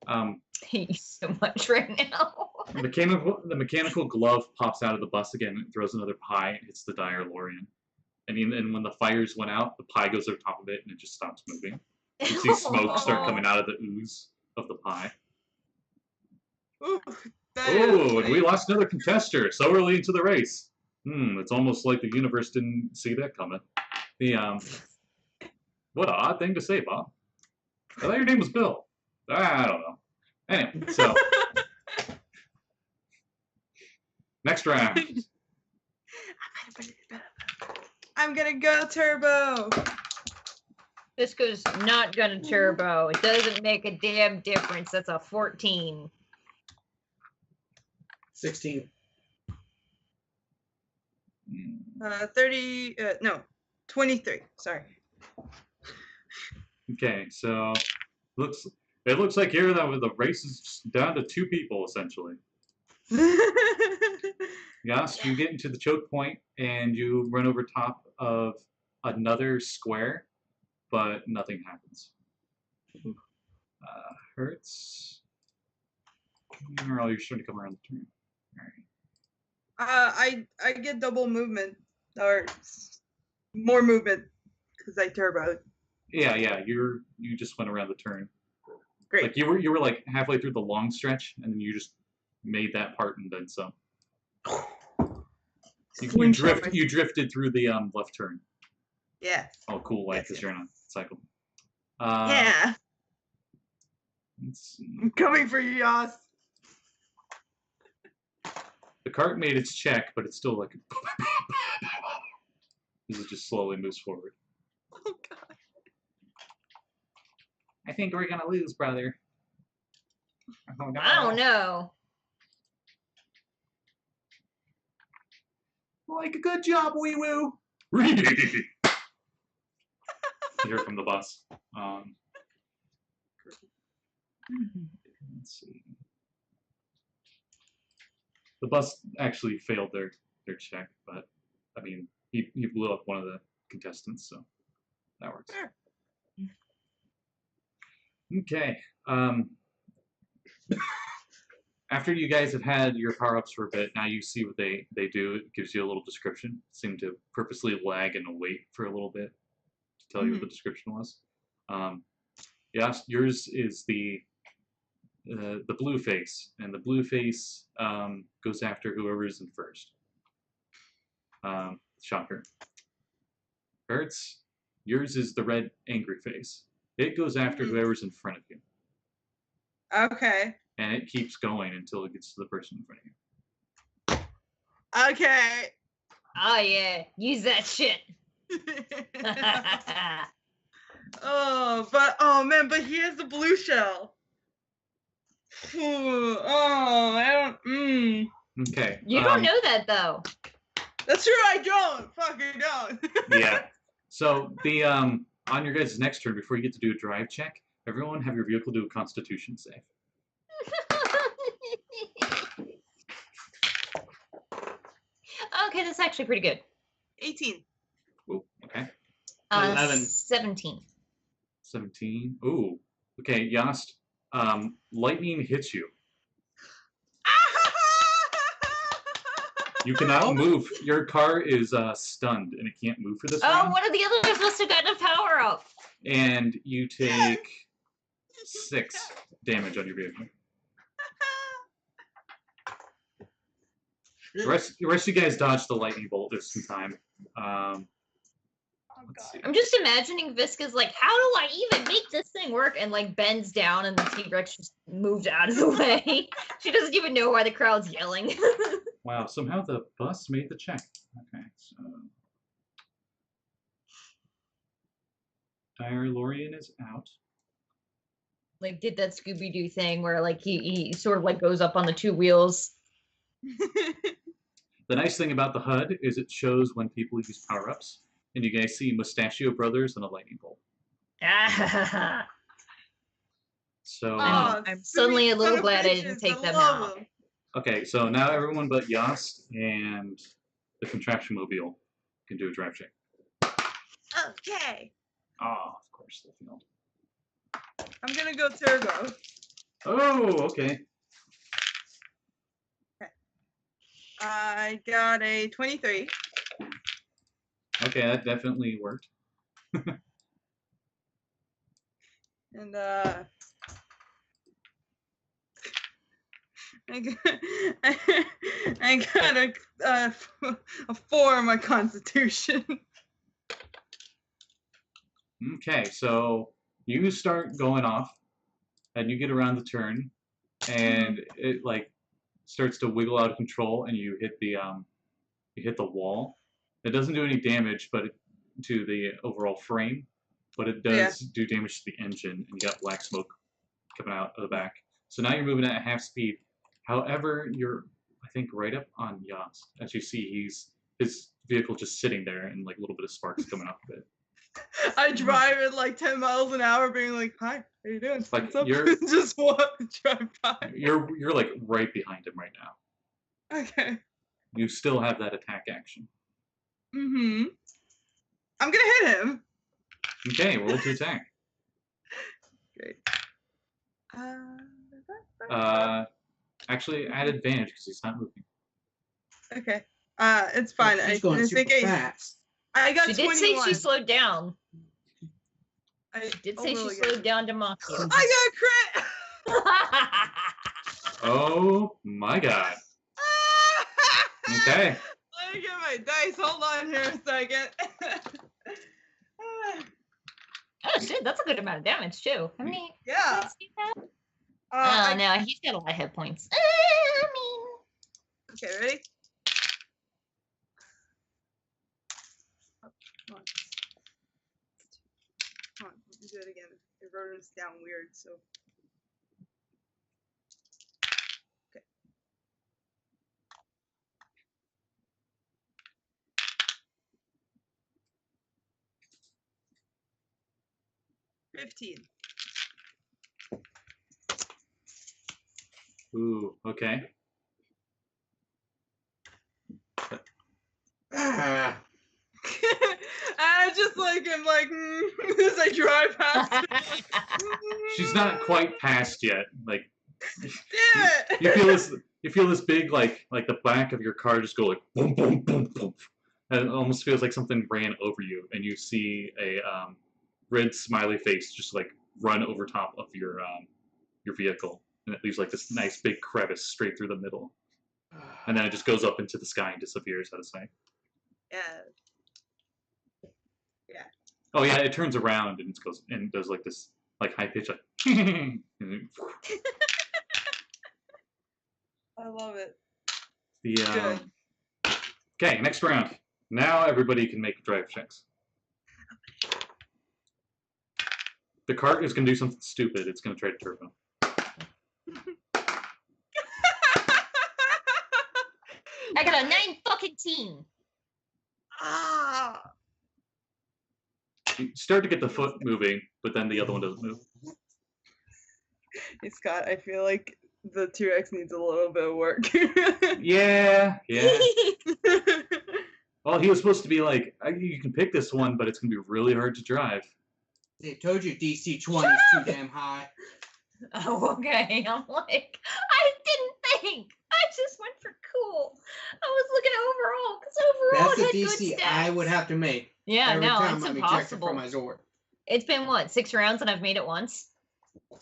Thank you so much right now. The mechanical glove pops out of the bus again and throws another pie and hits the Diarlorian. And when the fires went out, the pie goes over top of it and it just stops moving. You see smoke start coming out of the ooze of the pie. Ooh, that Oh, is and we lost another contester so early into the race. It's almost like the universe didn't see that coming. What an odd thing to say, Bob. I thought your name was Bill. I don't know. Anyway, so next round. I'm gonna go turbo. This goes not gonna turbo. It doesn't make a damn difference. That's a 14. 16. 30. No, 23. Sorry. Okay, so it looks like here that the race is down to 2 people essentially. Yes, you get into the choke point and you run over top of another square, but nothing happens. Hurts. Oh, you're starting to come around the turn. All right. I get double movement or more movement because I turboed. Yeah, you just went around the turn. Great. Like you were like halfway through the long stretch, and then you just made that part and then some. You drifted through the left turn. Yes. Oh, cool! Like Yes, because you're on a cycle. Yeah. Let's see. I'm coming for you, Yas. The cart made its check, but it's still like as it just slowly moves forward. Oh god. I think we're gonna lose, brother. Oh no! I don't know. Like, good job, wee woo. You hear from the bus. Let's see. The bus actually failed their check, but I mean, he blew up one of the contestants, so that works. Sure. Okay. After you guys have had your power-ups for a bit, now you see what they do. It gives you a little description. It seemed to purposely lag and wait for a little bit to tell you what the description was. Yes, yours is the blue face, and the blue face goes after whoever's in first. Shocker. Hurts. Yours is the red angry face. It goes after whoever's in front of you. Okay. And it keeps going until it gets to the person in front of you. Okay. Oh yeah, use that shit. Oh man, but he has the blue shell. Oh, I don't. Okay. You don't know that though. That's true. I don't. Fuck, I don't. Yeah. So the on your guys' next turn, before you get to do a drive check, everyone have your vehicle do a Constitution save. Okay, that's actually pretty good. 18. Ooh, okay. 11. 17. 17. Ooh. Okay, Yost. Lightning hits you. You cannot move. Your car is stunned and it can't move for this round. One of the others must have gotten a power up. And you take 6 damage on your vehicle. The rest of you guys dodged the lightning bolt just in time. Let's see. I'm just imagining Visca's like, how do I even make this thing work? And like bends down and the T-Rex just moves out of the way. She doesn't even know why the crowd's yelling. Wow, somehow the bus made the check. Okay, so Dire Lorian is out. Like did that Scooby-Doo thing where like he sort of like goes up on the 2 wheels. The nice thing about the HUD is it shows when people use power-ups. And you guys see Mustachio Brothers and a lightning bolt. So I'm suddenly a little glad I didn't take them out. okay, so now everyone but Yost and the contraption mobile can do a drive check. Okay. Ah, of course, they failed. I'm gonna go turbo. Oh, okay. I got a 23. Okay, that definitely worked. And I got a 4 on my constitution. Okay, so you start going off, and you get around the turn, and it like starts to wiggle out of control, and you hit the wall. It doesn't do any damage, to the overall frame, but it does do damage to the engine, and you got black smoke coming out of the back. So now you're moving at half speed. However, you're, I think, right up on Yost. As you see, his vehicle just sitting there, and like a little bit of sparks coming off of it. I drive at like 10 miles an hour, being like, "Hi, how you doing? Like, What's up?" you're- Just drive by. You're like right behind him right now. Okay. You still have that attack action. I'm gonna hit him. Okay, roll to attack. Great. Actually, add advantage because he's not moving. Okay. It's fine. She's going I super think fast. I got She 21. did say she slowed down. I Did say really she slowed down to mock you. I got crit. Oh my god. Okay. Let me get my dice. Hold on here a second. Oh shit, that's a good amount of damage too. How many? Yeah. Let's see that. I- No, he's got a lot of hit points. Okay, ready? Come on. Come on, let me do it again. It wrote this down weird, so. Okay. $15. Ooh, okay. Ah, I just like am like as I drive past. She's not quite past yet. Like Damn it! you feel this big like the back of your car just go like boom boom boom boom, and it almost feels like something ran over you, and you see a red smiley face just like run over top of your vehicle, and it leaves like this nice big crevice straight through the middle, and then it just goes up into the sky and disappears out of sight. Yeah. Oh yeah, it turns around and it goes and does like this like high pitch like and then, I love it. the Good. okay, next round. Now everybody can make drive checks. The cart is gonna do something stupid. It's gonna try to turbo. I got a 9 fucking team. Ah. You start to get the foot moving, but then the other one doesn't move. Hey Scott, I feel like the T-Rex needs a little bit of work. Yeah. Well, he was supposed to be like, you can pick this one, but it's gonna be really hard to drive. they told you DC 20 is too damn high. Oh, okay. I'm like, I didn't think. I just went for cool. I was looking at overall because overall That's the it had DC good I stats. would have to make Yeah, every no, time it's I'm ejected impossible. from my Zord. It's been what, 6 rounds and I've made it once?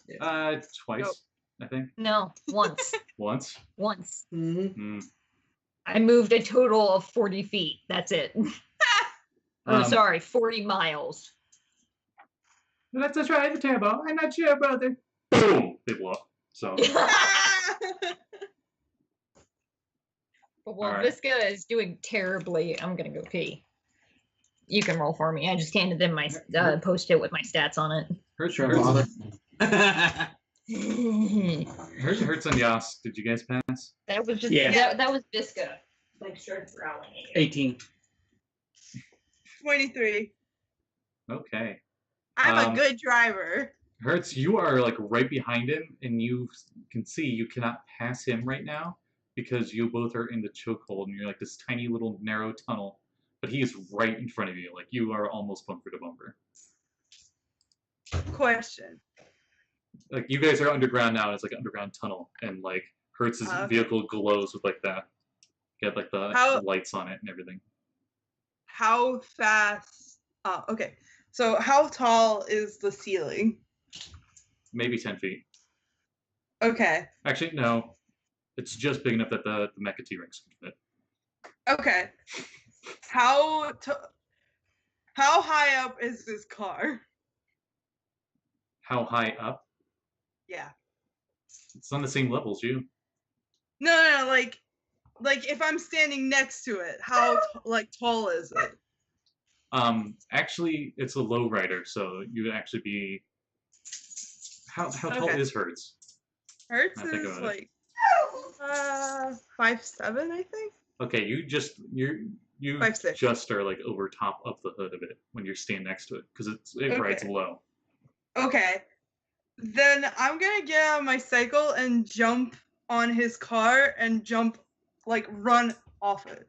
Twice, Nope. I think. No, once. Once. Once. Mm-hmm. I moved a total of 40 feet. That's it. Oh, Um, sorry, 40 miles. Let's try the turbo. I'm not sure, brother. Boom! They blow up. So But while Alright. Visca is doing terribly, I'm gonna go pee. You can roll for me. I just handed them my post-it with my stats on it. Hurts, Sure, hurts, bother. hurts and Yas. Did you guys pass? That was just Yeah. that was Visca. Like started growling at you. 18. 23. Okay. I'm Um, a good driver. Hertz, you are like right behind him, and you can see you cannot pass him right now because you both are in the chokehold, and you're like this tiny little narrow tunnel. But he is right in front of you, like you are almost bumper to bumper. Question. Like you guys are underground now. It's like an underground tunnel, and like Hertz's Okay. vehicle glows with like that. Get like the How- lights on it and everything. How fast? Okay. So how tall is the ceiling? Maybe 10 feet. Okay. Actually, no. It's just big enough that the Mecha T-Rex can fit. Okay. How high up is this car? How high up? Yeah. It's on the same level as you. No, like if I'm standing next to it, how tall is it? Actually, it's a low rider, so you would actually be. How tall Okay. is Hertz? Hertz I think is about like 5'7", I think. Okay, you 5'6". just are like over top of the hood of it when you're standing next to it because it rides Okay. low. Okay. Then I'm gonna get on my cycle and jump on his car and run off it.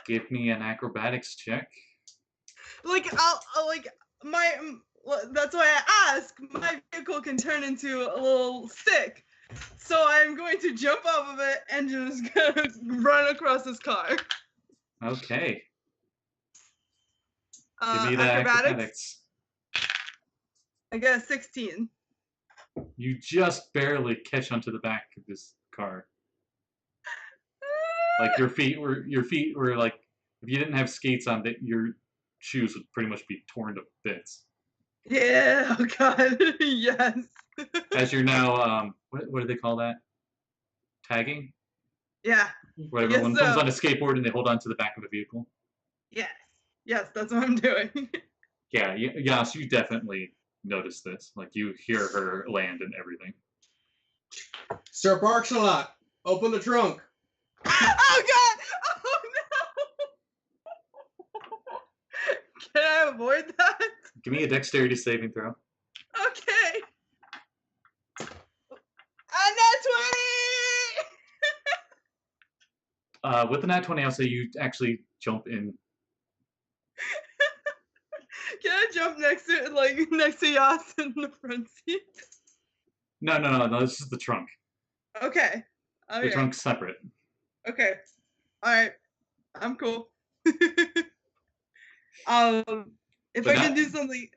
Give me an acrobatics check. That's why I ask. My vehicle can turn into a little stick, so I'm going to jump off of it and just gonna run across this car. Okay, give me that acrobatics. I got a 16. You just barely catch onto the back of this car. Like your feet were like, if you didn't have skates on, that your shoes would pretty much be torn to bits. Yeah, oh god, yes. As you're now, what do they call that? Tagging? Yeah, Where Yes, everyone comes so- on a skateboard and they hold on to the back of a vehicle. yes, that's what I'm doing. Yeah, Yas, you definitely notice this. Like you hear her land and everything. Sir barks a lot. Open the trunk. Oh god! Oh no! Can I avoid that? Give me a dexterity saving throw. Okay. Nat 20! With the nat 20, I'll say you actually jump in. Can I jump next to Yas in the front seat? No, this is the trunk. Okay. The trunk's separate. Okay. Alright. I'm cool. If But I can do something,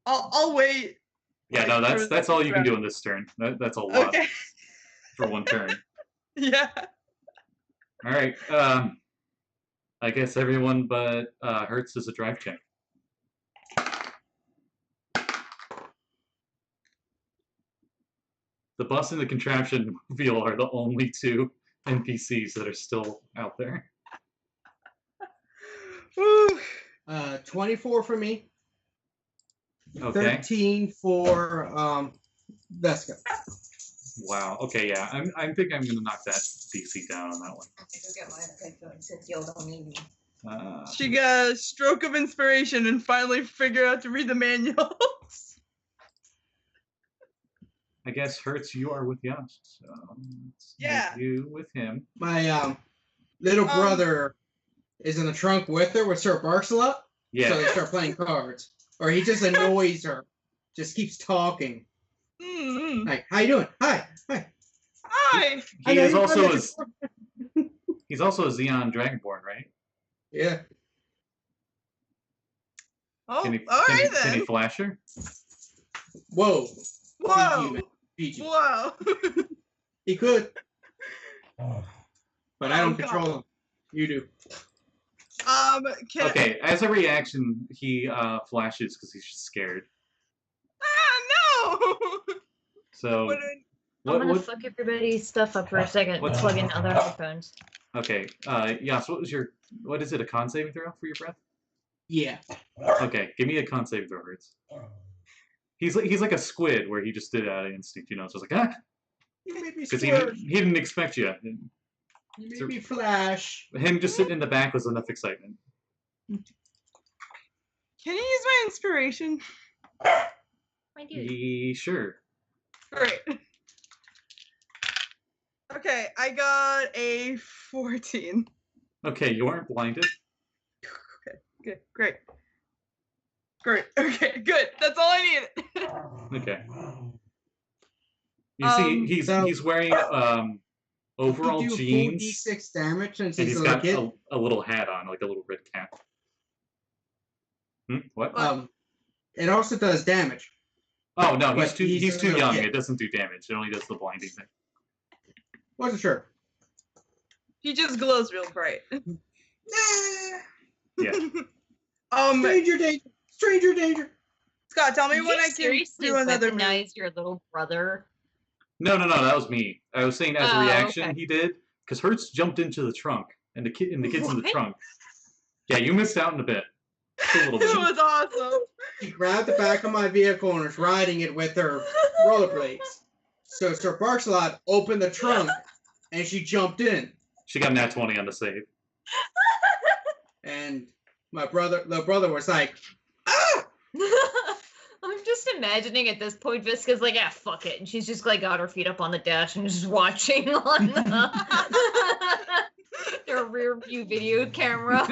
I'll wait. Yeah, no, that's all you can do in this turn. That's a lot for one turn. Yeah. All right. I guess everyone but Hertz is a drive check. The bus and the contraption wheel are the only two NPCs that are still out there. 24 for me. Okay. 13 for Veska. Wow. Okay. Yeah. I think I'm gonna knock that DC down on that one. I go get my headphones since y'all don't need me. She got a stroke of inspiration and finally figured out to read the manuals. I guess Hertz, you are with Yas. So let's Yeah. make you with him. My little brother is in the trunk with her, with Sir barks a lot. Yeah. So they start playing cards. Or he just annoys her. Just keeps talking. Mm-hmm. Like, how you doing? Hi. Hi. He's also a Xeon Dragonborn, right? Yeah. Oh, Can he, all can, right he, then. can he flash her? Whoa. Whoa. PG. Whoa. He could. But I don't Oh, control him. You do. Okay, as a reaction, he flashes because he's just scared. No. So, I'm gonna fuck everybody's stuff up for a second. What's- Plug in other headphones. okay, Yas, what is it, a con saving throw for your breath? Yeah. Okay, give me a con saving throw, Hertz. He's like a squid where he just did it out of instinct, it's just like, You made me because squirt. he didn't expect you. You made me flash. Him just sitting in the back was enough excitement. Can you use my inspiration? I do. Sure. Great. Okay, I got a 14. Okay, you aren't blinded. Okay, great. Okay, good. That's all I needed. Okay. You see, he's wearing overall He do jeans, 4d6 damage since and he's he's a little got kid. a little hat on, like a little red cap. What? It also does damage. Oh no, but he's he's a too little young. kid. It doesn't do damage. It only does the blinding thing. Wasn't sure. He just glows real bright. Yeah. Stranger danger. Stranger danger. Scott, tell me Did when you I can seriously do another move. recognize your little brother? No, that was me. I was saying as a Oh, reaction okay. he did, because Hertz jumped into the trunk, and the kid's in the What? trunk. Yeah, you missed out in a bit. Just a little It bit. was awesome. She grabbed the back of my vehicle and was riding it with her rollerblades. So Sir Barcelot opened the trunk and she jumped in. She got a nat 20 on the save. And my little brother was like, ah! I'm just imagining at this point, Visca's like, fuck it. And she's just like got her feet up on the dash and just watching on their rear view video camera.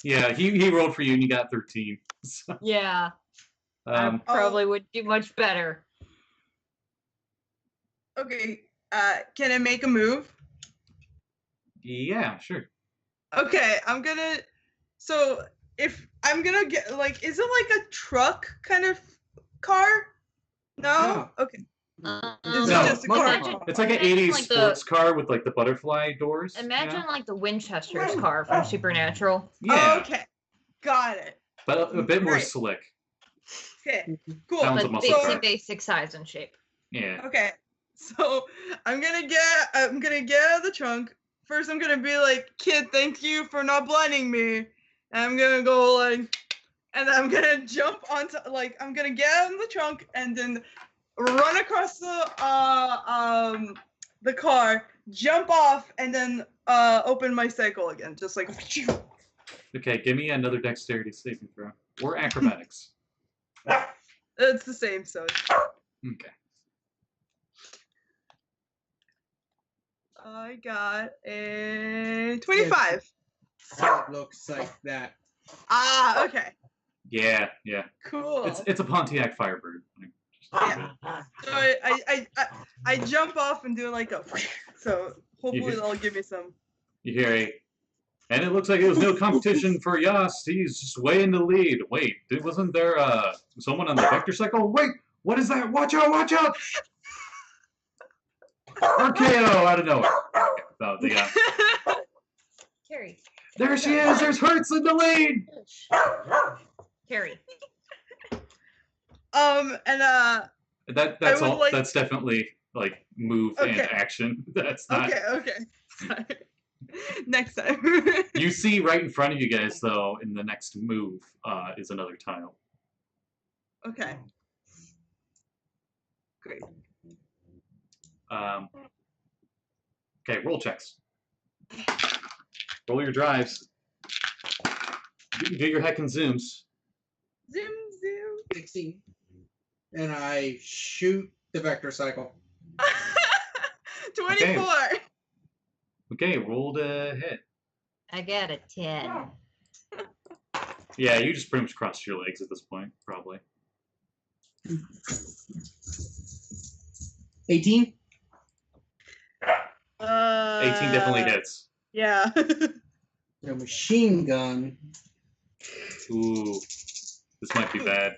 Yeah, he rolled for you and you got 13. So, Yeah, I probably would do much better. Okay, can I make a move? yeah, sure. Okay, so if I'm gonna get, like, is it like a truck kind of car? No? Okay. This is No, just a car. imagine- It's like an imagine 80s like sports car with like the butterfly doors. you Imagine know? like the Winchester's car from Supernatural. Yeah, Okay, got it. but a bit more Great. slick. Okay, cool. Sounds a But muscle car. basic size and shape. Yeah. Okay, so I'm gonna get out of the trunk. First, I'm gonna be like, kid, thank you for not blinding me. And I'm gonna go like, and then I'm gonna jump onto, like, I'm gonna get out of the trunk and then run across the car, jump off, and then open my cycle again, just like. Okay, give me another dexterity saving throw or acrobatics. It's the same, so. Okay. I got a 25. So it looks like that. Ah, okay. Yeah. Cool. It's a Pontiac Firebird. Yeah. So I jump off and do like a. So hopefully that'll give me some. You hear and it looks like it was no competition for Yost. He's just way in the lead. Wait, wasn't there someone on the vector cycle? Wait, what is that? Watch out! Watch out! RKO out of nowhere. Okay, Carrie. there she is. There's Hertz in the lead. Carrie. And That's all. like... That's definitely like move and action. That's not. Okay. Sorry. Next time. You see right in front of you guys though, in the next move, is another tile. Okay. Great. Okay, roll checks. Roll your drives. Do your heck and zooms. Zoom. 16. And I shoot the vector cycle. 24. Okay, roll to hit. I got a 10. Yeah, you just pretty much crossed your legs at this point, probably. 18? 18 definitely hits. Yeah. The machine gun. Ooh, this might be bad.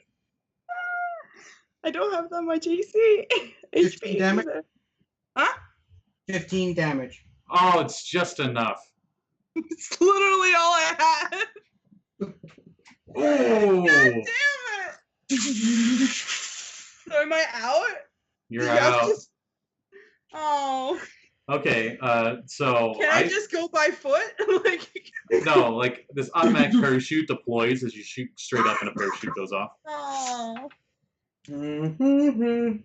I don't have that much AC. 15 damage? either. Huh? 15 damage. Oh, it's just enough. It's literally all I had. Oh! God damn it! So am I out? You're Did y'all out. just- Oh. Okay, so Can I just go by foot? Like. No, like this automatic parachute deploys as you shoot straight up and a parachute goes off. Oh. Mm-hmm.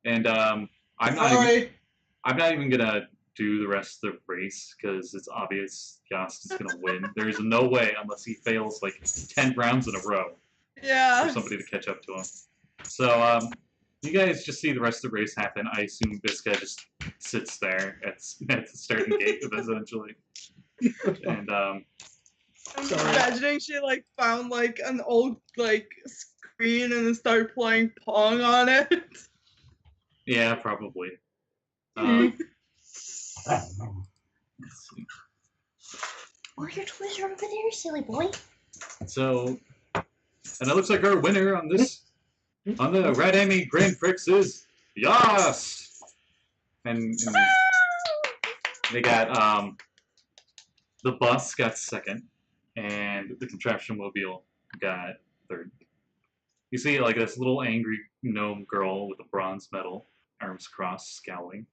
And I'm not even gonna do the rest of the race because it's obvious Yost is gonna win. There's no way unless he fails like 10 rounds in a row Yeah. for somebody to catch up to him. So you guys just see the rest of the race happen. I assume Visca just sits there at the starting gate eventually. And I'm imagining she like found like an old like screen and then started playing Pong on it. yeah, probably. Mhm. Let's see. Where are your toys are over there, silly boy? So, and it looks like our winner on the Red Emmy Grand Prix is Yost! And they got, the bus got second, and the contraption mobile got third. You see, like, this little angry gnome girl with a bronze medal, arms crossed, scowling.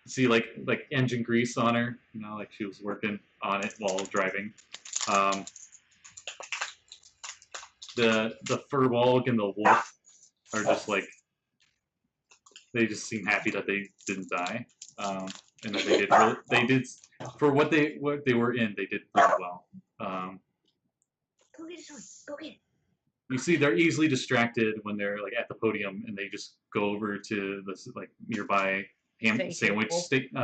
See, like engine grease on her, you know, like she was working on it while driving. The Furbolg and the wolf are just like, they just seem happy that they didn't die, and that they did for what they were in, they did really well. Go get it, go get it. You see, they're easily distracted when they're like at the podium, and they just go over to this like nearby sandwich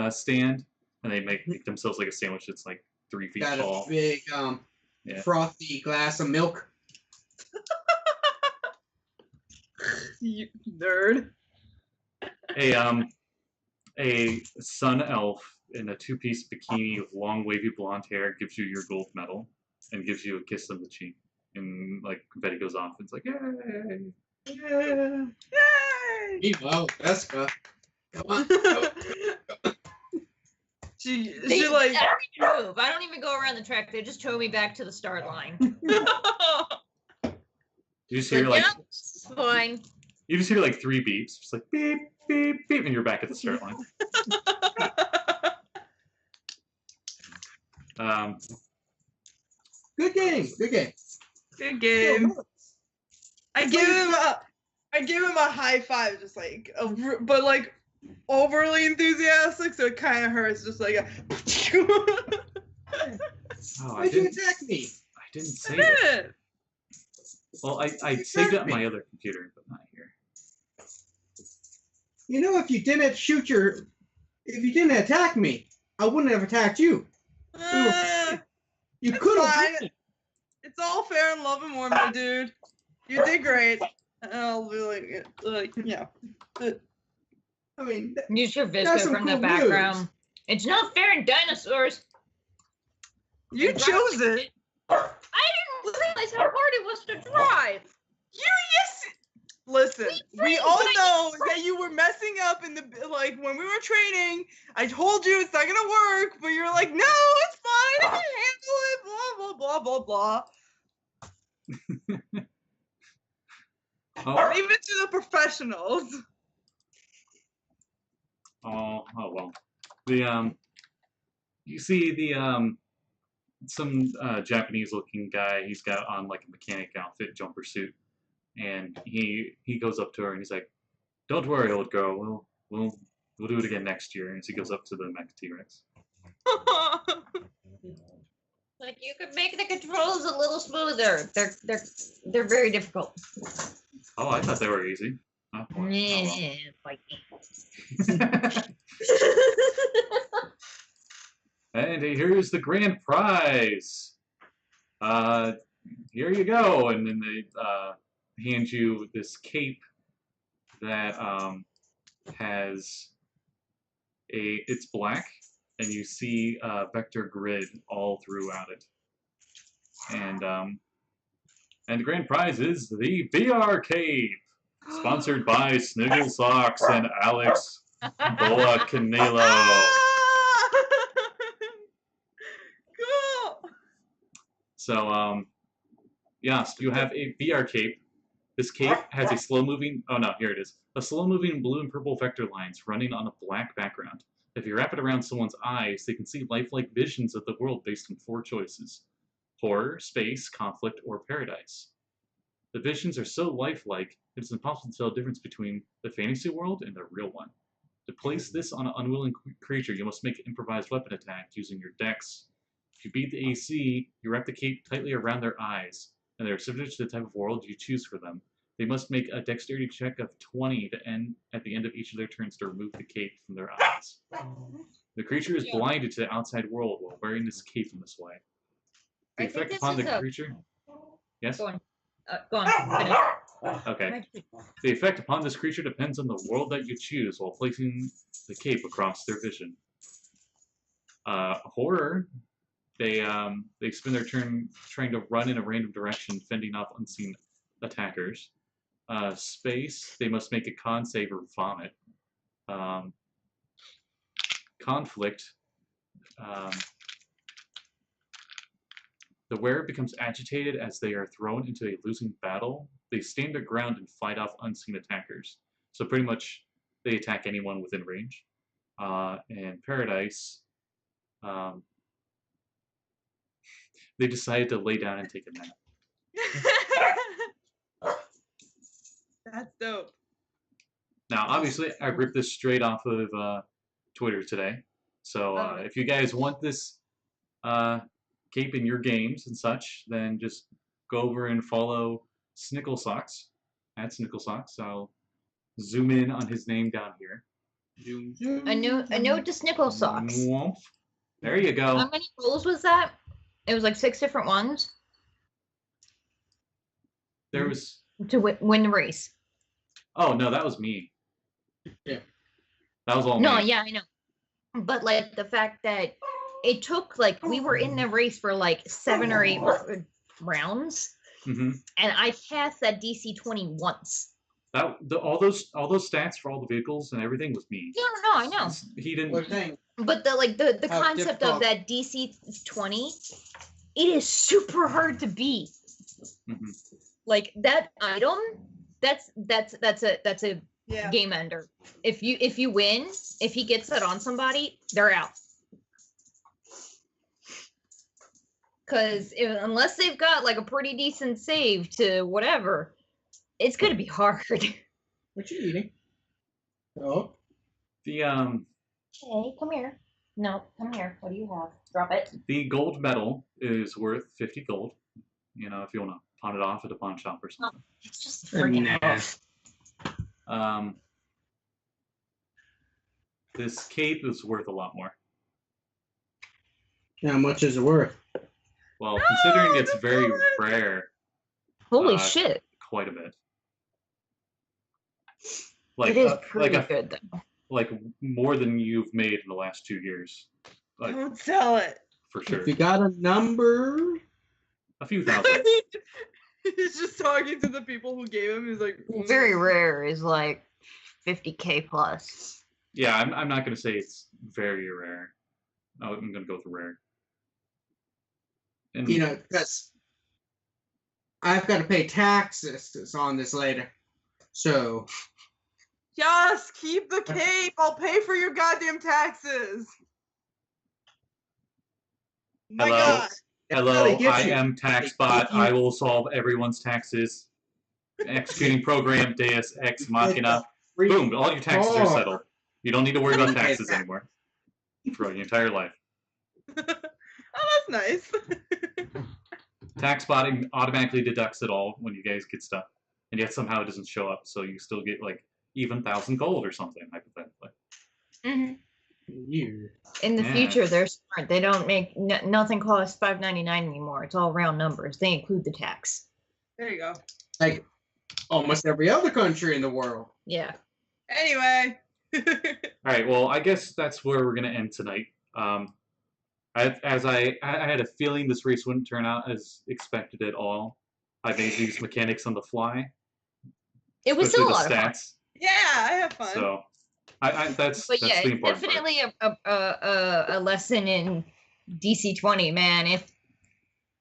stand, and they make themselves like a sandwich that's like 3 feet Got tall. a big frothy glass of milk. You nerd. A sun elf in a 2-piece bikini with long wavy blonde hair gives you your gold medal and gives you a kiss on the cheek, and like confetti goes off. It's like yay! Yeah. Yay! Meanwhile, Vesca. Come on. She I like. don't even move. I don't even go around the track. They just tow me back to the start line. You just hear like yeah, it's fine. you just hear like 3 beeps, just like beep beep beep, and you're back at the start line. Good game. Good game. Good game. I give him a high five, just like, but like overly enthusiastic, so it kind of hurts. Just like a. Oh, Why'd you attack me? I didn't say I that. did. Well, I saved it on my other computer, but not here. You know, if you didn't attack me, I wouldn't have attacked you. You It's could fine. have. It's all fair in love and war, my dude. You did great. I'll be like, yeah. I mean, Use your That's Visco some from the cool background. moves. It's not fair in dinosaurs. You chose it. I didn't realize how hard it was to drive. Yes. Listen, we all but I know that you were messing up in the like when we were training. I told you it's not gonna work, but you're like, no, it's fine. I can handle it. Blah blah blah blah blah. Oh, Leave it to the professionals. oh well. You see some Japanese-looking guy. He's got on like a mechanic outfit, jumper suit, and he goes up to her and he's like, "Don't worry, old girl. We'll do it again next year." As he goes up to the mech T-Rex. Like you could make the controls a little smoother. They're very difficult. Oh, I thought they were easy. Oh, well. Yeah, like And here's the grand prize. Here you go. And then they hand you this cape that has it's black, and you see a vector grid all throughout it. And the grand prize is the VR cape, sponsored by Sniggle Socks and Alex Boa Canelo. Cool. So, yes, you have a VR cape. This cape has a slow-moving, oh no, here it is. A slow-moving blue and purple vector lines running on a black background. If you wrap it around someone's eyes, they can see lifelike visions of the world based on 4 choices: horror, space, conflict, or paradise. The visions are so lifelike, it is impossible to tell the difference between the fantasy world and the real one. To place this on an unwilling creature, you must make an improvised weapon attack using your dex. If you beat the AC, you wrap the cape tightly around their eyes, and they are subject to the type of world you choose for them. They must make a dexterity check of 20 at the end of each of their turns to remove the cape from their eyes. The creature is blinded to the outside world while wearing this cape in this way. The I think effect this upon is the a- creature... Yes? Go on. Go on. Finish. Okay. The effect upon this creature depends on the world that you choose while placing the cape across their vision. Horror, they spend their turn trying to run in a random direction, fending off unseen attackers. Space, they must make a con save or vomit. Conflict, the wearer becomes agitated as they are thrown into a losing battle. They stand their ground and fight off unseen attackers. So pretty much, they attack anyone within range. And Paradise, they decided to lay down and take a nap. That's dope. Now, obviously, I ripped this straight off of Twitter today. So if you guys want this cape in your games and such, then just go over and follow Snickle Socks, at Snickle Socks. I'll zoom in on his name down here. Zoom, zoom. A note to Snickle Socks. Whoomp. There you go. How many rolls was that? It was like 6 different ones There was... to win the race. Oh, no, that was me. Yeah. That was all No, me. yeah, I know. But like the fact that it took like we were in the race for like 7 or 8 rounds, Mm-hmm. and I passed that DC 20 once. All those stats for all the vehicles and everything was me. No, I know. He didn't... What thing? But the How concept of difficult. that DC 20, it is super hard to beat. Mhm. Like that item, that's a Yeah. game ender. If you win, if he gets that on somebody, they're out. Because unless they've got like a pretty decent save to whatever, it's gonna be hard. What you eating? Oh. The Hey, come here. No, come here. What do you have? Drop it. the gold medal is worth 50 gold. You know, if you want to pawn it off at a pawn shop or something. It's just a freaking Nah. hoof. This cape is worth a lot more. How much is it worth? Well, considering it's very rare, Holy shit. quite a bit. It is pretty good, though. Like more than you've made in the last 2 years. Like, Don't sell it. for sure. If you got a number, A few thousand. He's just talking to the people who gave him. He's like, Very rare is like 50K plus. Yeah, I'm not going to say it's very rare. I'm going to go with rare. And because I've got to pay taxes on this later. So, Just keep the cape. I'll pay for your goddamn taxes. My Hello? God. hello, really gets I you. am TaxBot. I will solve everyone's taxes. Executing program Deus Ex Machina. Boom, all your taxes are settled. You don't need to worry about taxes anymore for your entire life. Oh, that's nice. TaxBot automatically deducts it all when you guys get stuff, and yet somehow it doesn't show up, so you still get like even 1,000 gold or something, hypothetically. Mm-hmm. You. In the Yeah. future, they're smart. They don't make nothing costs $5.99 anymore. It's all round numbers. They include the tax. There you go. Like almost every other country in the world. Yeah. Anyway. All right, well, I guess that's where we're gonna end tonight. I had a feeling this race wouldn't turn out as expected at all. I made these mechanics on the fly, It was still a especially lot the of fun. stats. Yeah, I have fun. So, that's But yeah, the it's important part. definitely a lesson in DC-20, man. If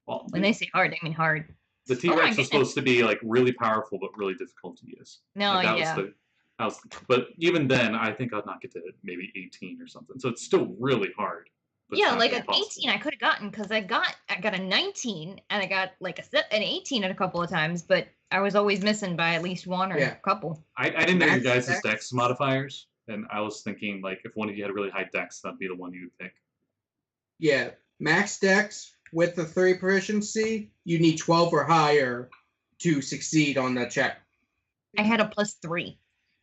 Well, when they say hard, they mean hard. the Oh my T-Rex was goodness. supposed to be like really powerful but really difficult to use. No, Like, that yeah. but even then, I think I'd knock it to maybe 18 or something. So it's still really hard. but it's Yeah, not like an impossible. 18 I could have gotten because I got a 19 and I got like an 18 a couple of times, but I was always missing by at least one or Yeah. a couple. I didn't know you Max guys' dex? dex modifiers, and I was thinking like if one of you had a really high dex, that'd be the one you would pick. Yeah, max dex with the 3 proficiency, you need 12 or higher to succeed on that check. I had a +3.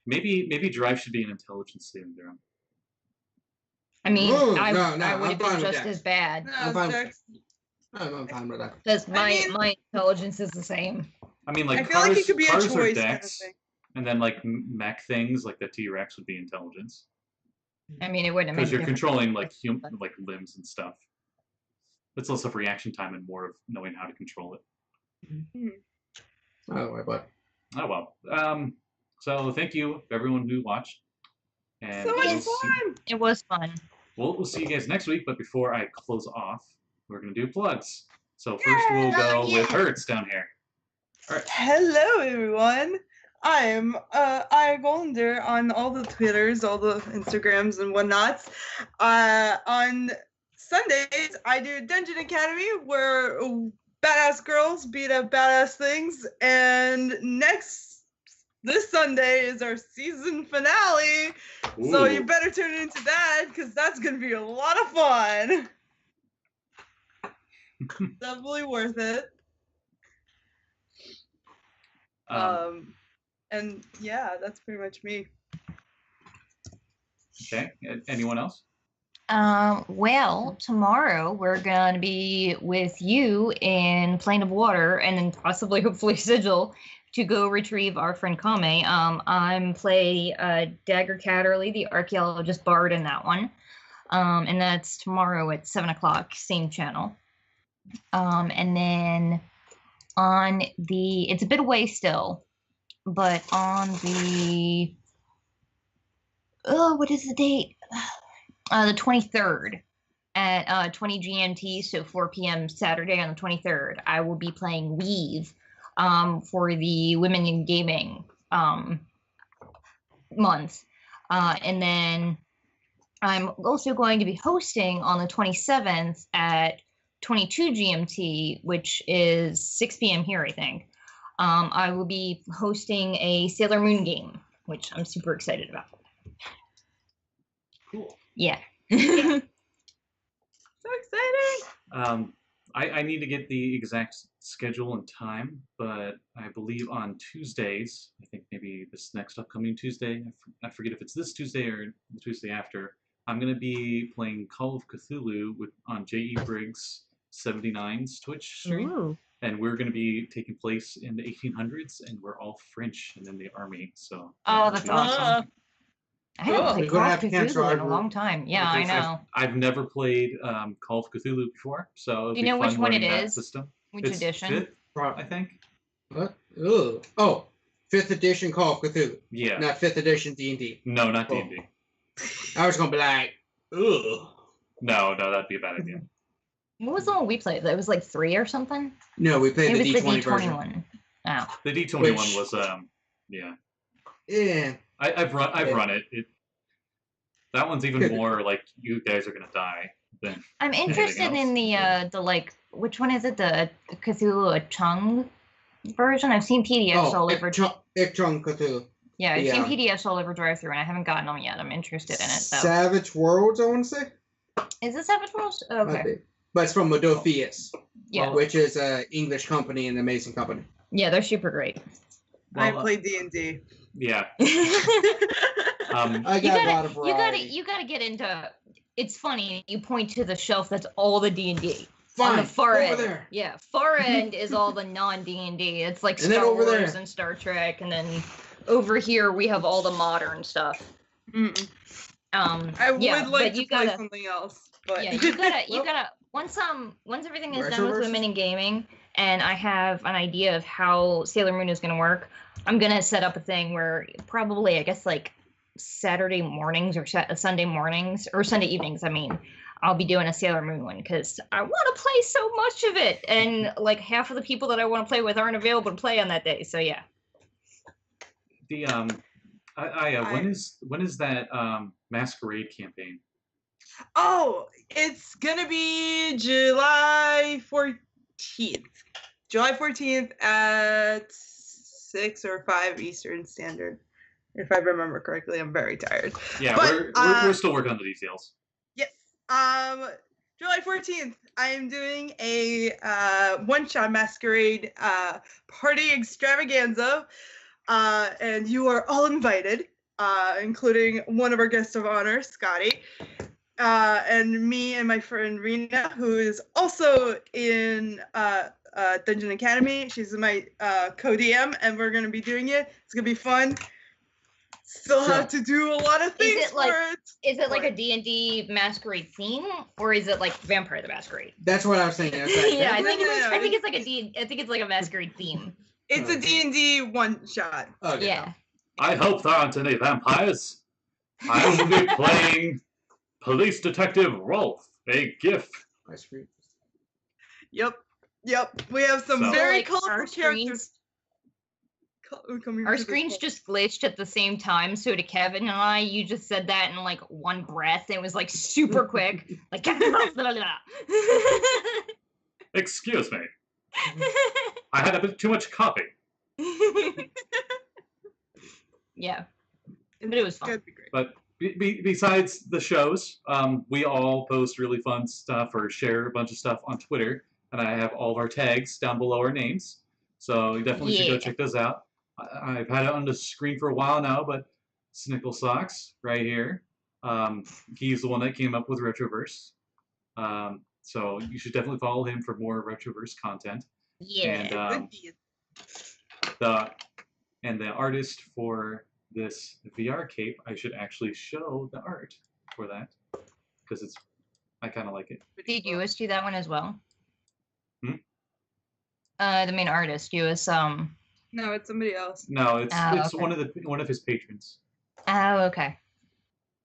Maybe drive should be an intelligence saving throw. I mean, No, I no, would I'm have fine been with just that. as bad I'm fine with Dex. I'm fine with that. because mean- my intelligence is the same. I mean, like I feel cars, like it could be a cars choice are kind of dex, thing. and then like mech things like the T-Rex would be intelligence I mean, it wouldn't have because made you're a difference. controlling like limbs and stuff. It's less of reaction time and more of knowing how to control it. Oh, but Oh well. So thank you everyone who watched, and So much we'll see, fun. It was fun. we'll see you guys next week. But before I close off, we're gonna do plugs. So first we'll go with Hertz down here. Hello, everyone. I am Golder on all the Twitters, all the Instagrams and whatnots. On Sundays, I do Dungeon Academy, where badass girls beat up badass things. And this Sunday is our season finale. So you Ooh. better tune into that, because that's going to be a lot of fun. Definitely worth it. And yeah, that's pretty much me. Okay. Anyone else? Well, tomorrow we're gonna be with you in Plane of Water, and then possibly, hopefully, Sigil to go retrieve our friend Kame. I'm play Dagger Catterley, the archaeologist bard in that one, and that's tomorrow at 7:00, same channel. And then on it's a bit away still, but on the what is the date? The 23rd at 20 GMT, so 4 p.m. Saturday on the 23rd, I will be playing Weave for the Women in Gaming month. And then I'm also going to be hosting on the 27th at 22 GMT, which is 6 p.m. here, I think. I will be hosting a Sailor Moon game, which I'm super excited about. Cool. Yeah. So exciting. I need to get the exact schedule and time, but I believe on Tuesdays, I think maybe this next upcoming Tuesday, I forget if it's this Tuesday or the Tuesday after, I'm going to be playing Call of Cthulhu on J.E. Briggs 79's Twitch stream. Ooh. And we're going to be taking place in the 1800s, and we're all French and in the army. So. Oh, that's awesome. I haven't Cool. played We're gonna Call of have to cancel Cthulhu in our a long time. Yeah, I know. I've never played Call of Cthulhu before, so it'll Do you be know fun which one it learning that is? system. Which It's edition? 5th, I think. What? Ugh. Oh, 5th edition Call of Cthulhu, Yeah. not 5th edition D&D. No, not Oh. D&D. I was gonna be like, ugh. No, that'd be a bad idea. What was the one we played? It was like 3 or something? No, we played It the was the D20 D20 version. one. Oh. The D21 Which- was yeah. Yeah. I've run it. That one's even Good. more like you guys are gonna die than I'm interested Anything in else? the like, which one is it? The Cthulhu Chung version? I've seen PDFs all over. Ikchung Cthulhu. Yeah, I've seen Yeah. PDFs all over drive-thru, and I haven't gotten them yet. I'm interested in it, though. Savage Worlds, I want to say. Is it Savage Worlds? Might Okay. be. But it's from Modophius, Yeah. which is an English company, an amazing company. Yeah, they're super great. I Well, played D&D. yeah. you I got a lot of variety. gotta get into. It's funny. You point to the shelf that's all the D&D. On Fine, the far over end. there. Yeah, far end is all the non-D&D. It's like And then Star over Wars there. and Star Trek, and then over here we have all the modern stuff. Mm-mm. Yeah, I would like but to you play gotta, something else, but yeah, you gotta. Once everything is done with Retroverse? women in gaming, and I have an idea of how Sailor Moon is gonna work, I'm gonna set up a thing where probably I guess like Saturday mornings or Sunday mornings or Sunday evenings. I mean, I'll be doing a Sailor Moon one because I want to play so much of it, and like half of the people that I want to play with aren't available to play on that day. So yeah. The when is that masquerade campaign? oh, it's gonna be July 14th. July 14th at 6 or 5 Eastern Standard. If I remember correctly, I'm very tired. Yeah, But, we're still working on the details. Yes. July 14th, I am doing a one-shot masquerade party extravaganza, and you are all invited, including one of our guests of honor, Scotty, and me and my friend Rena, who is also in Dungeon Academy. She's my co-DM, and we're gonna be doing it. It's gonna be fun. Still have to do a lot of things it like- for it. Is it like a D&D masquerade theme, or is it like Vampire the Masquerade? That's what I was thinking. I was like, Yeah, I No, think no, no, I think it's like I think it's like a masquerade theme. It's a D&D one-shot. okay. Yeah. I hope there aren't any vampires. I will be playing Police Detective Rolf, a GIF. My screen. Yep. We have some So- very Like, colorful our characters. Come here Our to this screens one. just glitched at the same time, so to Kevin and I, you just said that in like one breath. It was like super quick. Like Excuse me. I had a bit too much coffee. Yeah. But it was fun. That'd be great. But besides the shows, we all post really fun stuff or share a bunch of stuff on Twitter, and I have all of our tags down below our names. So you definitely should go Yeah. check those out. I've had it on the screen for a while now, but Snickle Socks right here. He's the one that came up with Retroverse. So you should definitely follow him for more Retroverse content. Yeah. And the artist for this VR cape, I should actually show the art for that because I kind of like it. Did you do that one as well? Hmm? The main artist, No, it's somebody else. No, it's okay. one of his patrons. Oh, okay.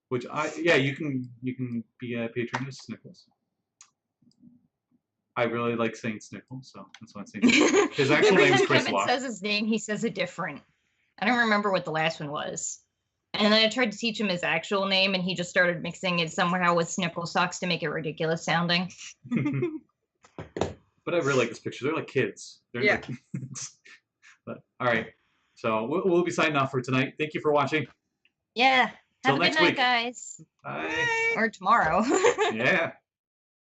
Which you can be a patron of Snickles. I really like saying Snickle, so that's why I'm saying Snickle. His actual Every name is time Chris Kevin Locke. says his name, he says it different. I don't remember what the last one was. And then I tried to teach him his actual name, and he just started mixing it somehow with Snickle Socks to make it ridiculous sounding. But I really like this picture. They're like kids. They're Yeah. like, but all right. So we'll be signing off for tonight. Thank you for watching. Yeah. Till Have a good next night, week. guys. Bye. Or tomorrow. Yeah.